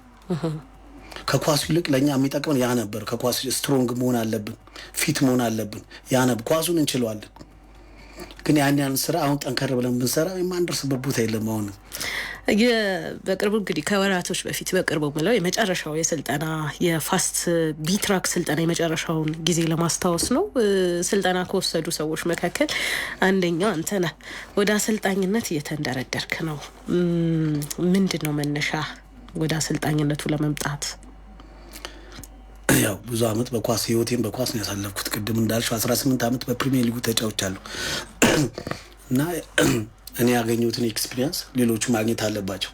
ከኳሱ ይልቅ ለእኛ የሚጠቅመን ያ ነበር። ከኳሱ ስትሮንግ መሆን አለብን፣ ፊት መሆን አለብን። ያ ነበር። ኳሱን እንችለዋለን። ግን ያን ስራ አሁን ጠንከር ብለን ብንሰራ የማንደርስበት ቦታ የለም። አሁን በቅርቡ እንግዲህ ከወራቶች በፊት በቅርቡ ብለው የመጨረሻው የስልጠና የፋስት ቢትራክ ስልጠና የመጨረሻውን ጊዜ ለማስታወስ ነው። ስልጠና ከወሰዱ ሰዎች መካከል አንደኛው አንተ ነህ። ወደ አሰልጣኝነት እየተንደረደርክ ነው። ምንድን ነው መነሻ ወደ አሰልጣኝነቱ ለመምጣት? ያው ብዙ አመት በኳስ ህይወቴን በኳስ ነው ያሳለፍኩት። ቅድም እንዳልሽው 18 አመት በፕሪሚየር ሊጉ ተጫውቻለሁ እና እኔ ያገኘሁትን ኤክስፒሪየንስ ሌሎቹ ማግኘት አለባቸው።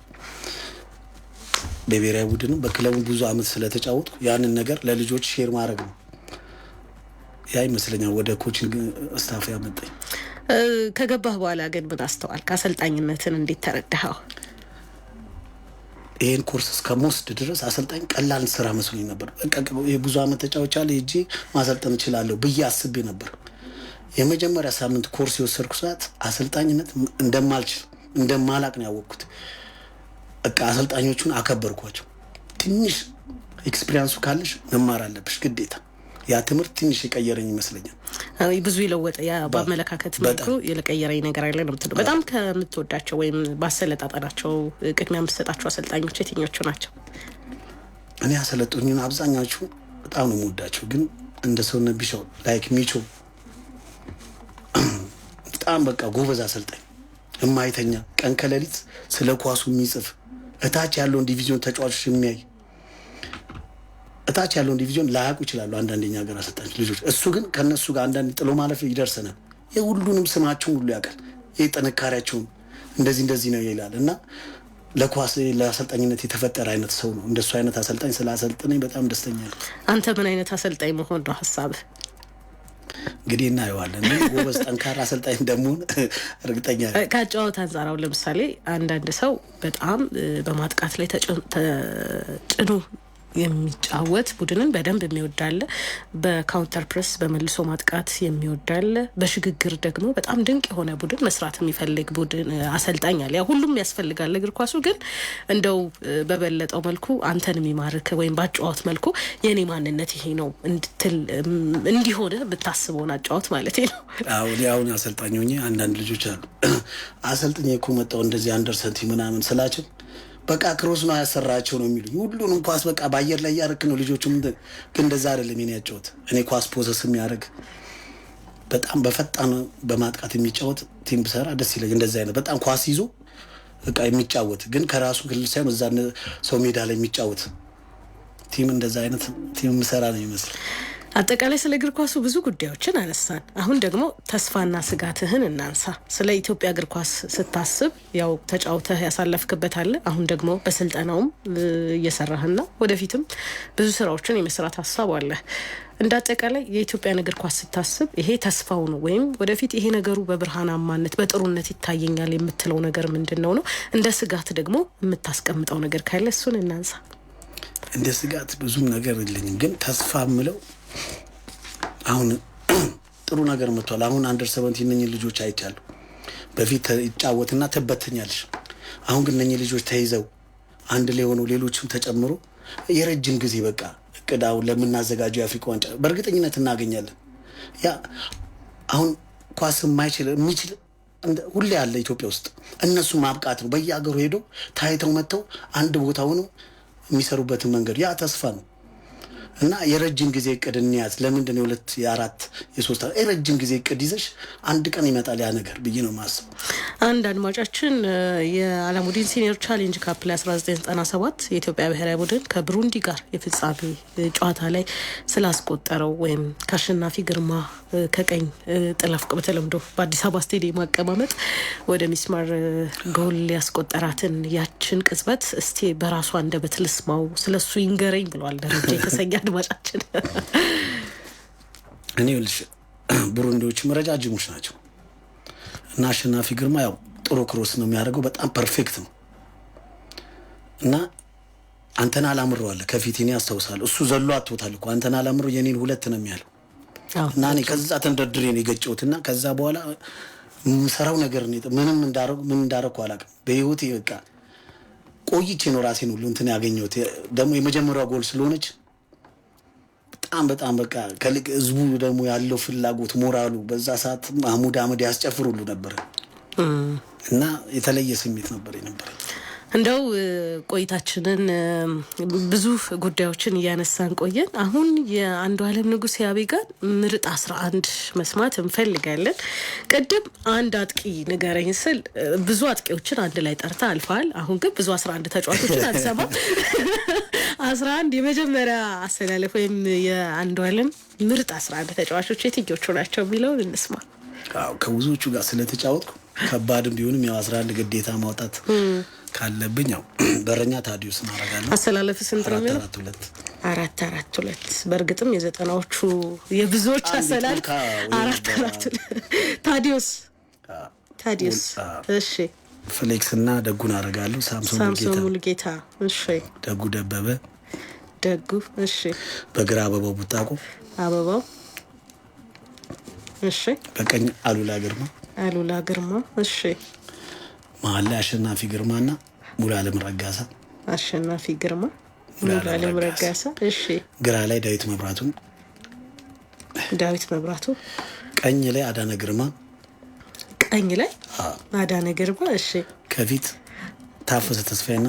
በብሔራዊ ቡድን በክለቡ ብዙ አመት ስለተጫወትኩ ያንን ነገር ለልጆች ሼር ማድረግ ነው። ያ ይመስለኛል ወደ ኮቺንግ ስታፍ ያመጣኝ። ከገባህ በኋላ ግን ምን አስተዋልክ? አሰልጣኝነትን እንዴት ተረዳኸው? ይሄን ኮርስ እስከምወስድ ድረስ አሰልጣኝ ቀላል ስራ መስሎኝ ነበር። በቃ የብዙ አመት ተጫውቻለሁ ሄጄ ማሰልጠን እችላለሁ ብዬ አስቤ ነበር። የመጀመሪያ ሳምንት ኮርስ የወሰድኩ ሰዓት አሰልጣኝነት እንደማልችል እንደማላቅ ነው ያወቅኩት። በቃ አሰልጣኞቹን አከበርኳቸው። ትንሽ ኤክስፒሪየንሱ ካለሽ መማር አለብሽ ግዴታ። ያ ትምህርት ትንሽ የቀየረኝ ይመስለኛል። ብዙ ይለወጠ ያ በአመለካከት መልኩ የቀየረኝ ነገር አለ ነው የምትለው። በጣም ከምትወዳቸው ወይም ባሰለጣጣናቸው ቅድሚያ የምትሰጣቸው አሰልጣኞች የትኞቹ ናቸው? እኔ አሰለጡኝን አብዛኛዎቹ በጣም ነው የምወዳቸው። ግን እንደ ሰውነት ቢሻው ላይክ ሚቾ በጣም በቃ ጎበዝ አሰልጣኝ፣ የማይተኛ ቀን ከሌሊት ስለ ኳሱ የሚጽፍ እታች ያለውን ዲቪዥን ተጫዋቾች የሚያይ እታች ያለውን ዲቪዥን ላያውቁ ይችላሉ አንዳንደኛ ሀገር አሰልጣኞች ልጆች። እሱ ግን ከነሱ ጋር አንዳንድ ጥሎ ማለፍ ይደርሰናል። የሁሉንም ስማቸውን ሁሉ ያውቃል። የጥንካሬያቸውን እንደዚህ ነው ይላል እና ለኳስ ለአሰልጣኝነት የተፈጠረ አይነት ሰው ነው። እንደሱ አይነት አሰልጣኝ ስላሰልጠነኝ በጣም ደስተኛ ነኝ። አንተ ምን አይነት አሰልጣኝ መሆን ነው ሀሳብህ? እንግዲህ እናየዋለን። ጎበዝ ጠንካራ አሰልጣኝ እንደምሆን እርግጠኛ ነኝ። ከጨዋታ አንጻራው ለምሳሌ አንዳንድ ሰው በጣም በማጥቃት ላይ ተጭኖ የሚጫወት ቡድንን በደንብ የሚወዳለ፣ በካውንተር ፕሬስ በመልሶ ማጥቃት የሚወዳለ፣ በሽግግር ደግሞ በጣም ድንቅ የሆነ ቡድን መስራት የሚፈልግ ቡድን አሰልጣኝ አለ። ያ ሁሉም ያስፈልጋል እግር ኳሱ። ግን እንደው በበለጠው መልኩ አንተን የሚማርክ ወይም ባጫወት መልኩ የኔ ማንነት ይሄ ነው እንድትል እንዲሆነ ብታስበውን አጫወት ማለት ነው። አሁን አሰልጣኝ ሆኜ አንዳንድ ልጆች አሉ አሰልጥኜ እኮ መጣሁ እንደዚህ አንደርሰንቲ ምናምን ስላቸው በቃ ክሮስ ነው ያሰራቸው ነው የሚሉኝ። ሁሉንም ኳስ በቃ በአየር ላይ ያርክ ነው ልጆቹም። ግን እንደዛ አይደለም የኔ ያጫወት። እኔ ኳስ ፖሰስ የሚያደርግ በጣም በፈጣን በማጥቃት የሚጫወት ቲም ብሰራ ደስ ይለኝ። እንደዛ አይነት በጣም ኳስ ይዞ በቃ የሚጫወት ግን ከራሱ ክልል ሳይሆን እዛ ሰው ሜዳ ላይ የሚጫወት ቲም እንደዛ አይነት ቲም ምሰራ ነው ይመስል። አጠቃላይ ስለ እግር ኳሱ ብዙ ጉዳዮችን አነሳን። አሁን ደግሞ ተስፋና ስጋትህን እናንሳ። ስለ ኢትዮጵያ እግር ኳስ ስታስብ ያው ተጫውተህ ያሳለፍክበት አለ። አሁን ደግሞ በስልጠናውም እየሰራህና ወደፊትም ብዙ ስራዎችን የመስራት ሀሳብ አለ። እንደ አጠቃላይ የኢትዮጵያን እግር ኳስ ስታስብ ይሄ ተስፋው ነው ወይም ወደፊት ይሄ ነገሩ በብርሃናማነት በጥሩነት ይታየኛል የምትለው ነገር ምንድነው ነው? እንደ ስጋት ደግሞ የምታስቀምጠው ነገር ካለ እሱን እናንሳ። እንደ ስጋት ብዙም ነገር የለኝም፣ ግን ተስፋ ምለው አሁን ጥሩ ነገር መጥቷል። አሁን አንደር 17 ነኝ ልጆች አይቻሉ። በፊት ይጫወትና ተበተኛለሽ። አሁን ግን ነኝ ልጆች ተይዘው አንድ ላይ ሆነው ሌሎችም ተጨምሮ የረጅም ጊዜ በቃ እቅዳው ለምናዘጋጀው የአፍሪካ ዋንጫ በእርግጠኝነት እናገኛለን። ያ አሁን ኳስ የሚችል ሁሌ ያለ ኢትዮጵያ ውስጥ እነሱ ማብቃት ነው። በየሀገሩ ሄዶ ታይተው መጥተው አንድ ቦታ ሆነው የሚሰሩበትን መንገድ ያ ተስፋ ነው። እና የረጅም ጊዜ እቅድ እንያዝ። ለምንድን ነው 2 የ4 የ3 የረጅም ጊዜ እቅድ ይዘሽ አንድ ቀን ይመጣል ያ ነገር ብዬ ነው ማስብ። አንድ አድማጫችን የአላሙዲን ሲኒየር ቻሌንጅ ካፕ ላይ 1997 የኢትዮጵያ ብሔራዊ ቡድን ከብሩንዲ ጋር የፍጻሜ ጨዋታ ላይ ስላስቆጠረው ወይም ከአሸናፊ ግርማ ከቀኝ ጥላፍቅ በተለምዶ በአዲስ አበባ ስቴዲየም አቀማመጥ ወደ ሚስማር ጎል ያስቆጠራትን ያችን ቅጽበት እስቲ በራሷ አንደበት ልስማው ስለሱ ይንገረኝ ብሏል ደረጃ የተሰኘ አድማጫችን። እኔ ልሽ ብሩንዲዎችም ረጃጅሞች ናቸው እና አሸናፊ ግርማ ያው ጥሩ ክሮስ ነው የሚያደርገው፣ በጣም ፐርፌክት ነው እና አንተና አላምሮ አለ ከፊቴ ነው ያስታውሳለሁ። እሱ ዘሎ አጥቶታል እኮ አንተና አላምሮ የኔን 2 ነው የሚያለው እና እኔ ከዛ ተንደርድሬ ነው የገጨሁትና ከዛ በኋላ ሰራው ነገር ነው ምንም እንዳረኩ አላውቅም በህይወቴ። በቃ ቆይቼ ነው ራሴን ሁሉ እንትን ያገኘሁት። ደግሞ የመጀመሪያው ጎል ስለሆነች በጣም በቃ ከልክ ህዝቡ ደግሞ ያለው ፍላጎት ሞራሉ በዛ ሰዓት ማህሙድ አህመድ ያስጨፍር ሁሉ ነበር እና የተለየ ስሜት ነበር የነበረኝ። እንደው ቆይታችንን ብዙ ጉዳዮችን እያነሳን ቆየን። አሁን የአንዱ ዓለም ንጉሴ አቤጋን ምርጥ 11 መስማት እንፈልጋለን። ቅድም አንድ አጥቂ ንገረኝ ስል ብዙ አጥቂዎችን አንድ ላይ ጠርታ አልፋል። አሁን ግን ብዙ 11 ተጫዋቾችን አልሰማም። 11 የመጀመሪያ አሰላለፍ ወይም የአንዱ ዓለም ምርጥ 11 ተጫዋቾች የትኞቹ ናቸው የሚለውን እንስማ። ከብዙዎቹ ጋር ስለተጫወትኩ ከባድም ቢሆንም ያው 11 ግዴታ ማውጣት ካለብኝ ያው በረኛ ታዲዮስ እናረጋለን። አሰላለፍ ስንት ነው? 4-4-2 በእርግጥም የዘጠናዎቹ የብዙዎች አሰላለፍ 4-4-2 ታዲዮስ እሺ፣ ፍሌክስ እና ደጉን አረጋለሁ። ሳምሶን ሙሉጌታ እሺ፣ ደጉ ደበበ እሺ፣ በግራ አበባው እሺ፣ በቀኝ አሉላ ግርማ እሺ፣ መሀል ላይ አሸናፊ ግርማና ሙሉዓለም ረጋሳ። እሺ፣ ግራ ላይ ዳዊት መብራቱ፣ ቀኝ ላይ አዳነ ግርማ። እሺ፣ ከፊት ታፈሰ ተስፋዬና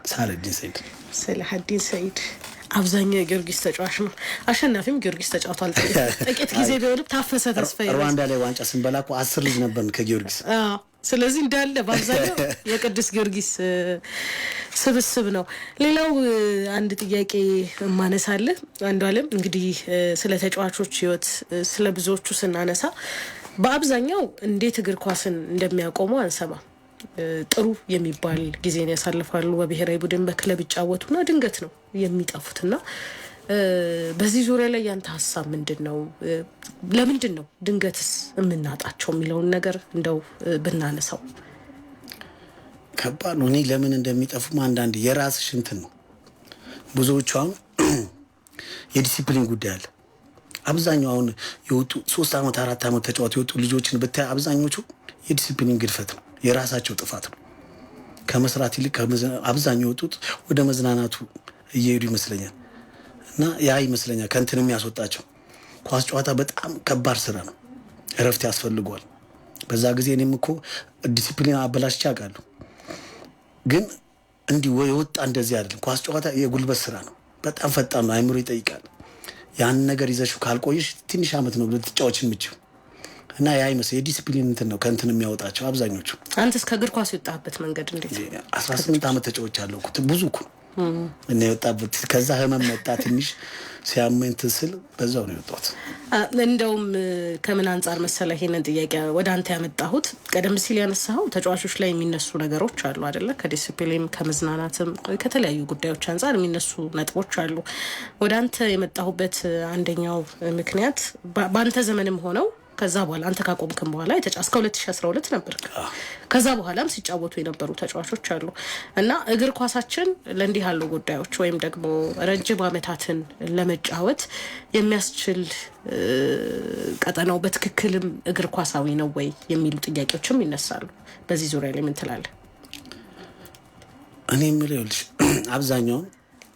ሳለዲን ሰይድ። አብዛኛው የጊዮርጊስ ተጫዋች ነው። አሸናፊም ጊዮርጊስ ተጫውቷል ጥቂት ጊዜ ቢሆንም ታፈሰ ተስፋዬ ሩዋንዳ ላይ ዋንጫ ስንበላ እኮ 10 ልጅ ነበር ከጊዮርጊስ። ስለዚህ እንዳለ በአብዛኛው የቅዱስ ጊዮርጊስ ስብስብ ነው። ሌላው አንድ ጥያቄ ማነሳለህ አንዱ ዓለም እንግዲህ ስለ ተጫዋቾች ህይወት ስለ ብዙዎቹ ስናነሳ በአብዛኛው እንዴት እግር ኳስን እንደሚያቆሙ አንሰማም። ጥሩ የሚባል ጊዜን ያሳልፋሉ፣ በብሔራዊ ቡድን በክለብ ይጫወቱና ድንገት ነው የሚጠፉትና በዚህ ዙሪያ ላይ ያንተ ሀሳብ ምንድነው? ለምንድን ነው ድንገትስ የምናጣቸው የሚለውን ነገር እንደው ብናነሳው። ከባድ ነው። እኔ ለምን እንደሚጠፉም አንዳንድ የራስሽ እንትን ነው። ብዙዎቹ አሁን የዲሲፕሊን ጉዳይ አለ። አብዛኛው አሁን የወጡ 3 አመት 4 አመት ተጫዋች የወጡ ልጆችን ብታይ አብዛኞቹ የዲሲፕሊን ግድፈት ነው፣ የራሳቸው ጥፋት ነው። ከመስራት ይልቅ አብዛኛው የወጡት ወደ መዝናናቱ እየሄዱ ይመስለኛል። እና ያ ይመስለኛል ከእንትን የሚያስወጣቸው። ኳስ ጨዋታ በጣም ከባድ ስራ ነው፣ እረፍት ያስፈልገዋል። በዛ ጊዜ እኔም እኮ ዲሲፕሊን አበላሽቼ አውቃለሁ። ግን እንዲህ የወጣ እንደዚህ አይደለም። ኳስ ጨዋታ የጉልበት ስራ ነው፣ በጣም ፈጣን ነው፣ አይምሮ ይጠይቃል። ያን ነገር ይዘሽው ካልቆየሽ ትንሽ አመት ነው ልትጫወችን የምችው። እና ያ ይመስል የዲሲፕሊን እንትን ነው ከእንትን የሚያወጣቸው አብዛኞቹ። አንተስ ከእግር ኳስ የወጣበት መንገድ እንዴት? 18 አመት ተጫውቻለሁ እኮ ብዙ እኮ እና የወጣበት ከዛ ህመም መጣ ትንሽ ሲያመኝ ትስል በዛው ነው የወጣሁት። እንደውም ከምን አንጻር መሰለህ ይሄንን ጥያቄ ወደ አንተ ያመጣሁት? ቀደም ሲል ያነሳኸው ተጫዋቾች ላይ የሚነሱ ነገሮች አሉ አይደለ? ከዲሲፕሊን ከመዝናናትም ከተለያዩ ጉዳዮች አንጻር የሚነሱ ነጥቦች አሉ። ወደ አንተ የመጣሁበት አንደኛው ምክንያት በአንተ ዘመንም ሆነው ከዛ በኋላ አንተ ካቆምክም በኋላ እስከ 2012 ነበር። ከዛ በኋላም ሲጫወቱ የነበሩ ተጫዋቾች አሉ እና እግር ኳሳችን ለእንዲህ ያሉ ጉዳዮች ወይም ደግሞ ረጅም ዓመታትን ለመጫወት የሚያስችል ቀጠናው በትክክልም እግር ኳሳዊ ነው ወይ የሚሉ ጥያቄዎችም ይነሳሉ። በዚህ ዙሪያ ላይ ምን ትላለህ? እኔ የምለው ልጅ አብዛኛውን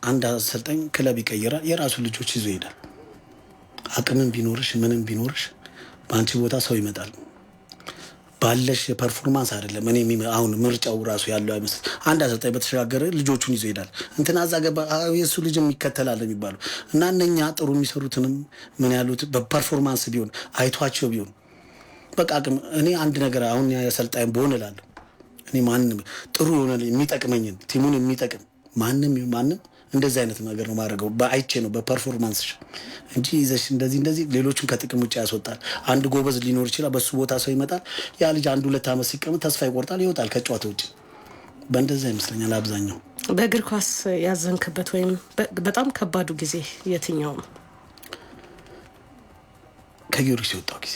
አንድ አሰልጣኝ ክለብ ይቀይራል፣ የራሱ ልጆች ይዞ ይሄዳል። አቅምም ቢኖርሽ ምንም ቢኖርሽ በአንቺ ቦታ ሰው ይመጣል። ባለሽ ፐርፎርማንስ አይደለም። እኔ አሁን ምርጫው ራሱ ያለው አይመስል አንድ አሰልጣኝ በተሸጋገረ ልጆቹን ይዞ ይሄዳል። እንትና አዛ ገባ የሱ ልጅም ይከተላል የሚባሉ እና እነኛ ጥሩ የሚሰሩትንም ምን ያሉት በፐርፎርማንስ ቢሆን አይቷቸው ቢሆን በቃ አቅም እኔ አንድ ነገር አሁን አሰልጣኝ በሆነ እላለሁ። እኔ ማንንም ጥሩ የሆነ የሚጠቅመኝን ቲሙን የሚጠቅም ማንም እንደዚህ አይነት ነገር ነው ማድረገው። በአይቼ ነው በፐርፎርማንስ እንጂ ይዘሽ እንደዚህ ሌሎቹን ከጥቅም ውጭ ያስወጣል። አንድ ጎበዝ ሊኖር ይችላል፣ በሱ ቦታ ሰው ይመጣል። ያ ልጅ 1-2 ዓመት ሲቀመጥ ተስፋ ይቆርጣል፣ ይወጣል ከጨዋታ ውጭ። በእንደዛ ይመስለኛል አብዛኛው። በእግር ኳስ ያዘንክበት ወይም በጣም ከባዱ ጊዜ የትኛው ነው? ከጊዮርጊስ የወጣው ጊዜ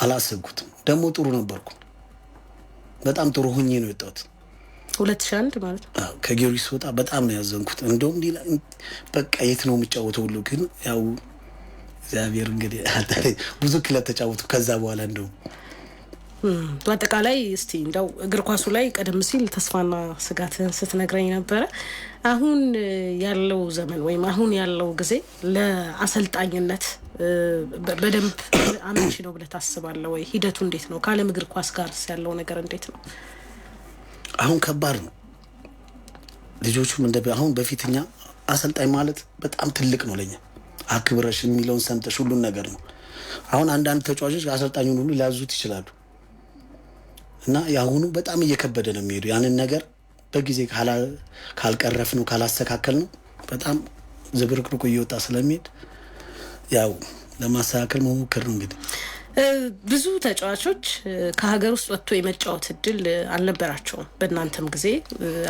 አላሰብኩትም። ደግሞ ጥሩ ነበርኩ፣ በጣም ጥሩ ሆኜ ነው የወጣሁት። 2001 ማለት ነው። ከጊዮርጊስ ወጣ በጣም ነው ያዘንኩት። እንደውም በቃ የት ነው የምጫወተው ሁሉ ግን ያው እግዚአብሔር እንግዲህ ብዙ ክለብ ተጫወቱ ከዛ በኋላ እንደውም በአጠቃላይ እስቲ እንደው እግር ኳሱ ላይ ቀደም ሲል ተስፋና ስጋትን ስትነግረኝ ነበረ። አሁን ያለው ዘመን ወይም አሁን ያለው ጊዜ ለአሰልጣኝነት በደንብ አመቺ ነው ብለህ ታስባለህ ወይ? ሂደቱ እንዴት ነው? ከዓለም እግር ኳስ ጋር ያለው ነገር እንዴት ነው? አሁን ከባድ ነው። ልጆቹም አሁን በፊትኛ አሰልጣኝ ማለት በጣም ትልቅ ነው ለኛ። አክብረሽ የሚለውን ሰምተሽ ሁሉን ነገር ነው። አሁን አንዳንድ ተጫዋቾች አሰልጣኙን ሁሉ ሊያዙት ይችላሉ እና ያሁኑ በጣም እየከበደ ነው የሚሄዱ። ያንን ነገር በጊዜ ካልቀረፍ ነው ካላስተካከል ነው በጣም ዝብርቅርቁ እየወጣ ስለሚሄድ ያው ለማስተካከል መሞከር ነው እንግዲህ። ብዙ ተጫዋቾች ከሀገር ውስጥ ወጥቶ የመጫወት እድል አልነበራቸውም በእናንተም ጊዜ።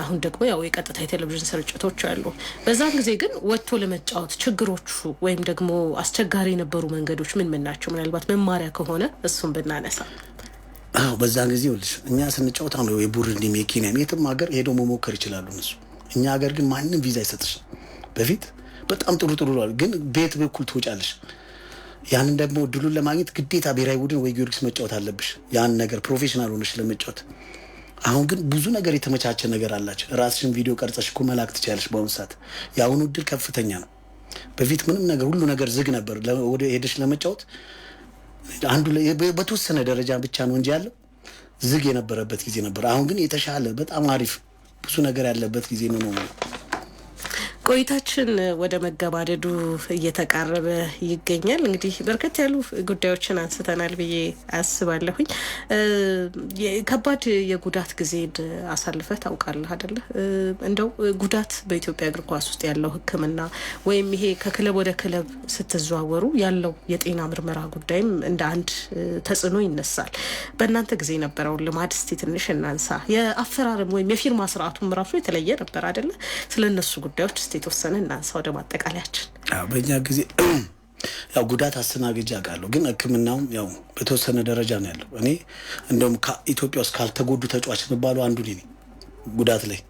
አሁን ደግሞ ያው የቀጥታ የቴሌቪዥን ስርጭቶች አሉ። በዛም ጊዜ ግን ወጥቶ ለመጫወት ችግሮቹ ወይም ደግሞ አስቸጋሪ የነበሩ መንገዶች ምን ናቸው? ምናልባት መማሪያ ከሆነ እሱን ብናነሳ። በዛን ጊዜ ልጅ እኛ ስንጫወት አሁን የቡሩንዲም የኬንያም የትም ሀገር ሄደው መሞከር ይችላሉ እነሱ። እኛ ሀገር ግን ማንም ቪዛ አይሰጥሽ። በፊት በጣም ጥሩ ግን ቤት በኩል ትወጫለሽ። ያንን ደግሞ እድሉን ለማግኘት ግዴታ ብሔራዊ ቡድን ወይ ጊዮርጊስ መጫወት አለብሽ፣ ያን ነገር ፕሮፌሽናል ሆነሽ ለመጫወት። አሁን ግን ብዙ ነገር የተመቻቸ ነገር አላቸው። ራስሽን ቪዲዮ ቀርጸሽ እኮ መላክ ትችያለሽ። በአሁኑ ሰዓት የአሁኑ እድል ከፍተኛ ነው። በፊት ምንም ነገር ሁሉ ነገር ዝግ ነበር። ወደ ሄደሽ ለመጫወት አንዱ በተወሰነ ደረጃ ብቻ ነው እንጂ ያለው ዝግ የነበረበት ጊዜ ነበር። አሁን ግን የተሻለ በጣም አሪፍ ብዙ ነገር ያለበት ጊዜ ነው። ቆይታችን ወደ መገባደዱ እየተቃረበ ይገኛል። እንግዲህ በርከት ያሉ ጉዳዮችን አንስተናል ብዬ አስባለሁኝ። ከባድ የጉዳት ጊዜ አሳልፈህ ታውቃለህ አይደለ? እንደው ጉዳት በኢትዮጵያ እግር ኳስ ውስጥ ያለው ሕክምና ወይም ይሄ ከክለብ ወደ ክለብ ስትዘዋወሩ ያለው የጤና ምርመራ ጉዳይም እንደ አንድ ተጽዕኖ ይነሳል። በእናንተ ጊዜ የነበረውን ልማድ እስቲ ትንሽ እናንሳ። የአፈራረም ወይም የፊርማ ስርዓቱም ራሱ የተለየ ነበር አይደለ? ስለነሱ ጉዳዮች የተወሰነ እናንሳ ወደ ማጠቃለያችን። በእኛ ጊዜ ያው ጉዳት አስተናግጄ አውቃለሁ፣ ግን ህክምናውም ያው በተወሰነ ደረጃ ነው ያለው። እኔ እንደውም ከኢትዮጵያ ውስጥ ካልተጎዱ ተጫዋች የሚባለው አንዱ ነኝ። ጉዳት ላይ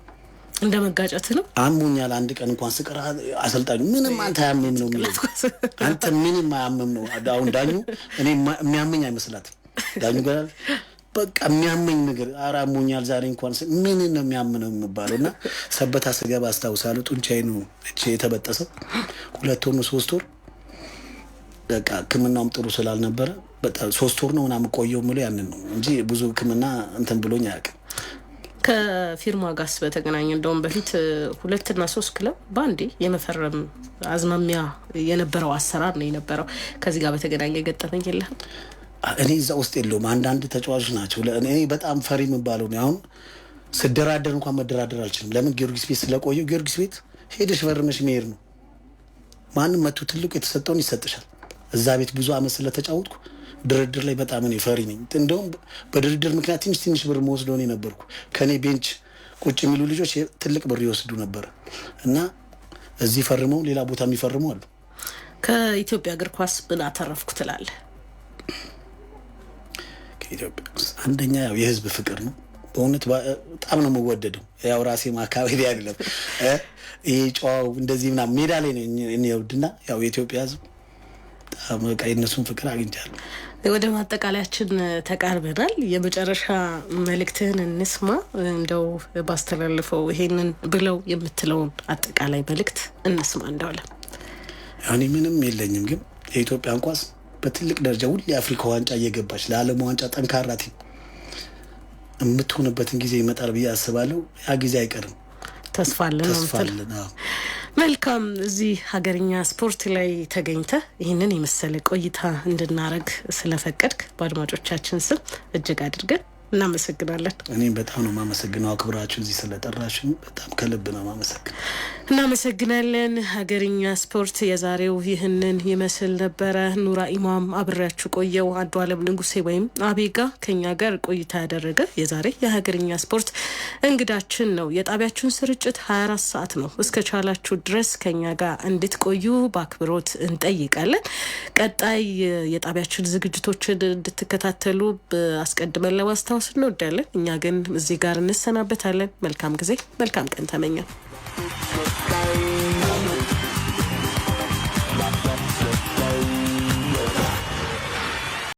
እንደ መጋጨት ነው። አሞኛል አንድ ቀን እንኳን ስቀር አሰልጣኙ ምንም አንተ አያመም ነው የሚለው። አንተ ምንም አያመም ነው። አሁን ዳኙ እኔ የሚያመኝ አይመስላትም። ዳኙ ጋር በቃ የሚያመኝ ነገር አራሞኛል ዛሬ እንኳን ምን ነው የሚያምነው የሚባለው እና ሰበታ ስገባ አስታውሳለሁ። ጡንቻዬ ነው የተበጠሰው 2 ወር 3 ወር በቃ ህክምናውም ጥሩ ስላልነበረ በጣም 3 ወር ነው ምናምን ቆየው ምለው ያንን ነው እንጂ ብዙ ህክምና እንትን ብሎኝ አያውቅም። ከፊርማ ጋርስ በተገናኘ እንደውም በፊት 2 እና 3 ክለብ ባንዴ የመፈረም አዝማሚያ የነበረው አሰራር ነው የነበረው። ከዚህ ጋር በተገናኘ የገጠመኝ የለህም? እኔ እዛ ውስጥ የለውም። አንዳንድ ተጫዋቾች ናቸው። እኔ በጣም ፈሪ የምባለው ነው። አሁን ስደራደር እንኳን መደራደር አልችልም። ለምን ጊዮርጊስ ቤት ስለቆየው ጊዮርጊስ ቤት ሄደሽ ፈርመሽ መሄድ ነው። ማንም መቶ ትልቁ የተሰጠውን ይሰጥሻል። እዛ ቤት ብዙ አመት ስለተጫወትኩ ድርድር ላይ በጣም እኔ ፈሪ ነኝ። እንደውም በድርድር ምክንያት ትንሽ ብር መወስደው እኔ ነበርኩ። ከኔ ቤንች ቁጭ የሚሉ ልጆች ትልቅ ብር ይወስዱ ነበር እና እዚህ ፈርመው ሌላ ቦታ የሚፈርሙ አሉ። ከኢትዮጵያ እግር ኳስ ምን አተረፍኩ ትላለህ? ከኢትዮጵያ አንደኛ ያው የህዝብ ፍቅር ነው። በእውነት በጣም ነው የምወደደው። ያው ራሴ ማካበድ አይደለም ይሄ ጨዋው እንደዚህ ምናምን ሜዳ ላይ ነው እኔ ወድና ያው የኢትዮጵያ ህዝብ በጣም በቃ የእነሱን ፍቅር አግኝቻለሁ። ወደ ማጠቃለያችን ተቃርበናል። የመጨረሻ መልእክትህን እንስማ። እንደው ባስተላልፈው ይሄንን ብለው የምትለውን አጠቃላይ መልእክት እንስማ። እንደውለ ያኔ ምንም የለኝም፣ ግን የኢትዮጵያን ኳስ በትልቅ ደረጃ ሁሉ የአፍሪካ ዋንጫ እየገባች ለዓለም ዋንጫ ጠንካራ ቲም የምትሆንበትን ጊዜ ይመጣል ብዬ አስባለሁ። ያ ጊዜ አይቀርም። ተስፋ አለን። መልካም። እዚህ ሀገርኛ ስፖርት ላይ ተገኝተህ ይህንን የመሰለ ቆይታ እንድናረግ ስለፈቀድክ በአድማጮቻችን ስም እጅግ አድርገን እናመሰግናለን። እኔም በጣም ነው ማመሰግነው። አክብራችሁ እዚህ ስለጠራችሁ በጣም ከልብ ነው ማመሰግነው። እናመሰግናለን። ሀገርኛ ስፖርት የዛሬው ይህንን ይመስል ነበረ። ኑራ ኢማም አብሬያችሁ ቆየው። አንዱዓለም ንጉሴ ወይም አቤጋ ከኛ ጋር ቆይታ ያደረገ የዛሬ የሀገርኛ ስፖርት እንግዳችን ነው። የጣቢያችሁን ስርጭት 24 ሰዓት ነው። እስከ ቻላችሁ ድረስ ከኛ ጋር እንድትቆዩ በአክብሮት እንጠይቃለን። ቀጣይ የጣቢያችን ዝግጅቶችን እንድትከታተሉ አስቀድመን ለማስታወስ እንወዳለን። እኛ ግን እዚህ ጋር እንሰናበታለን። መልካም ጊዜ፣ መልካም ቀን ተመኘን።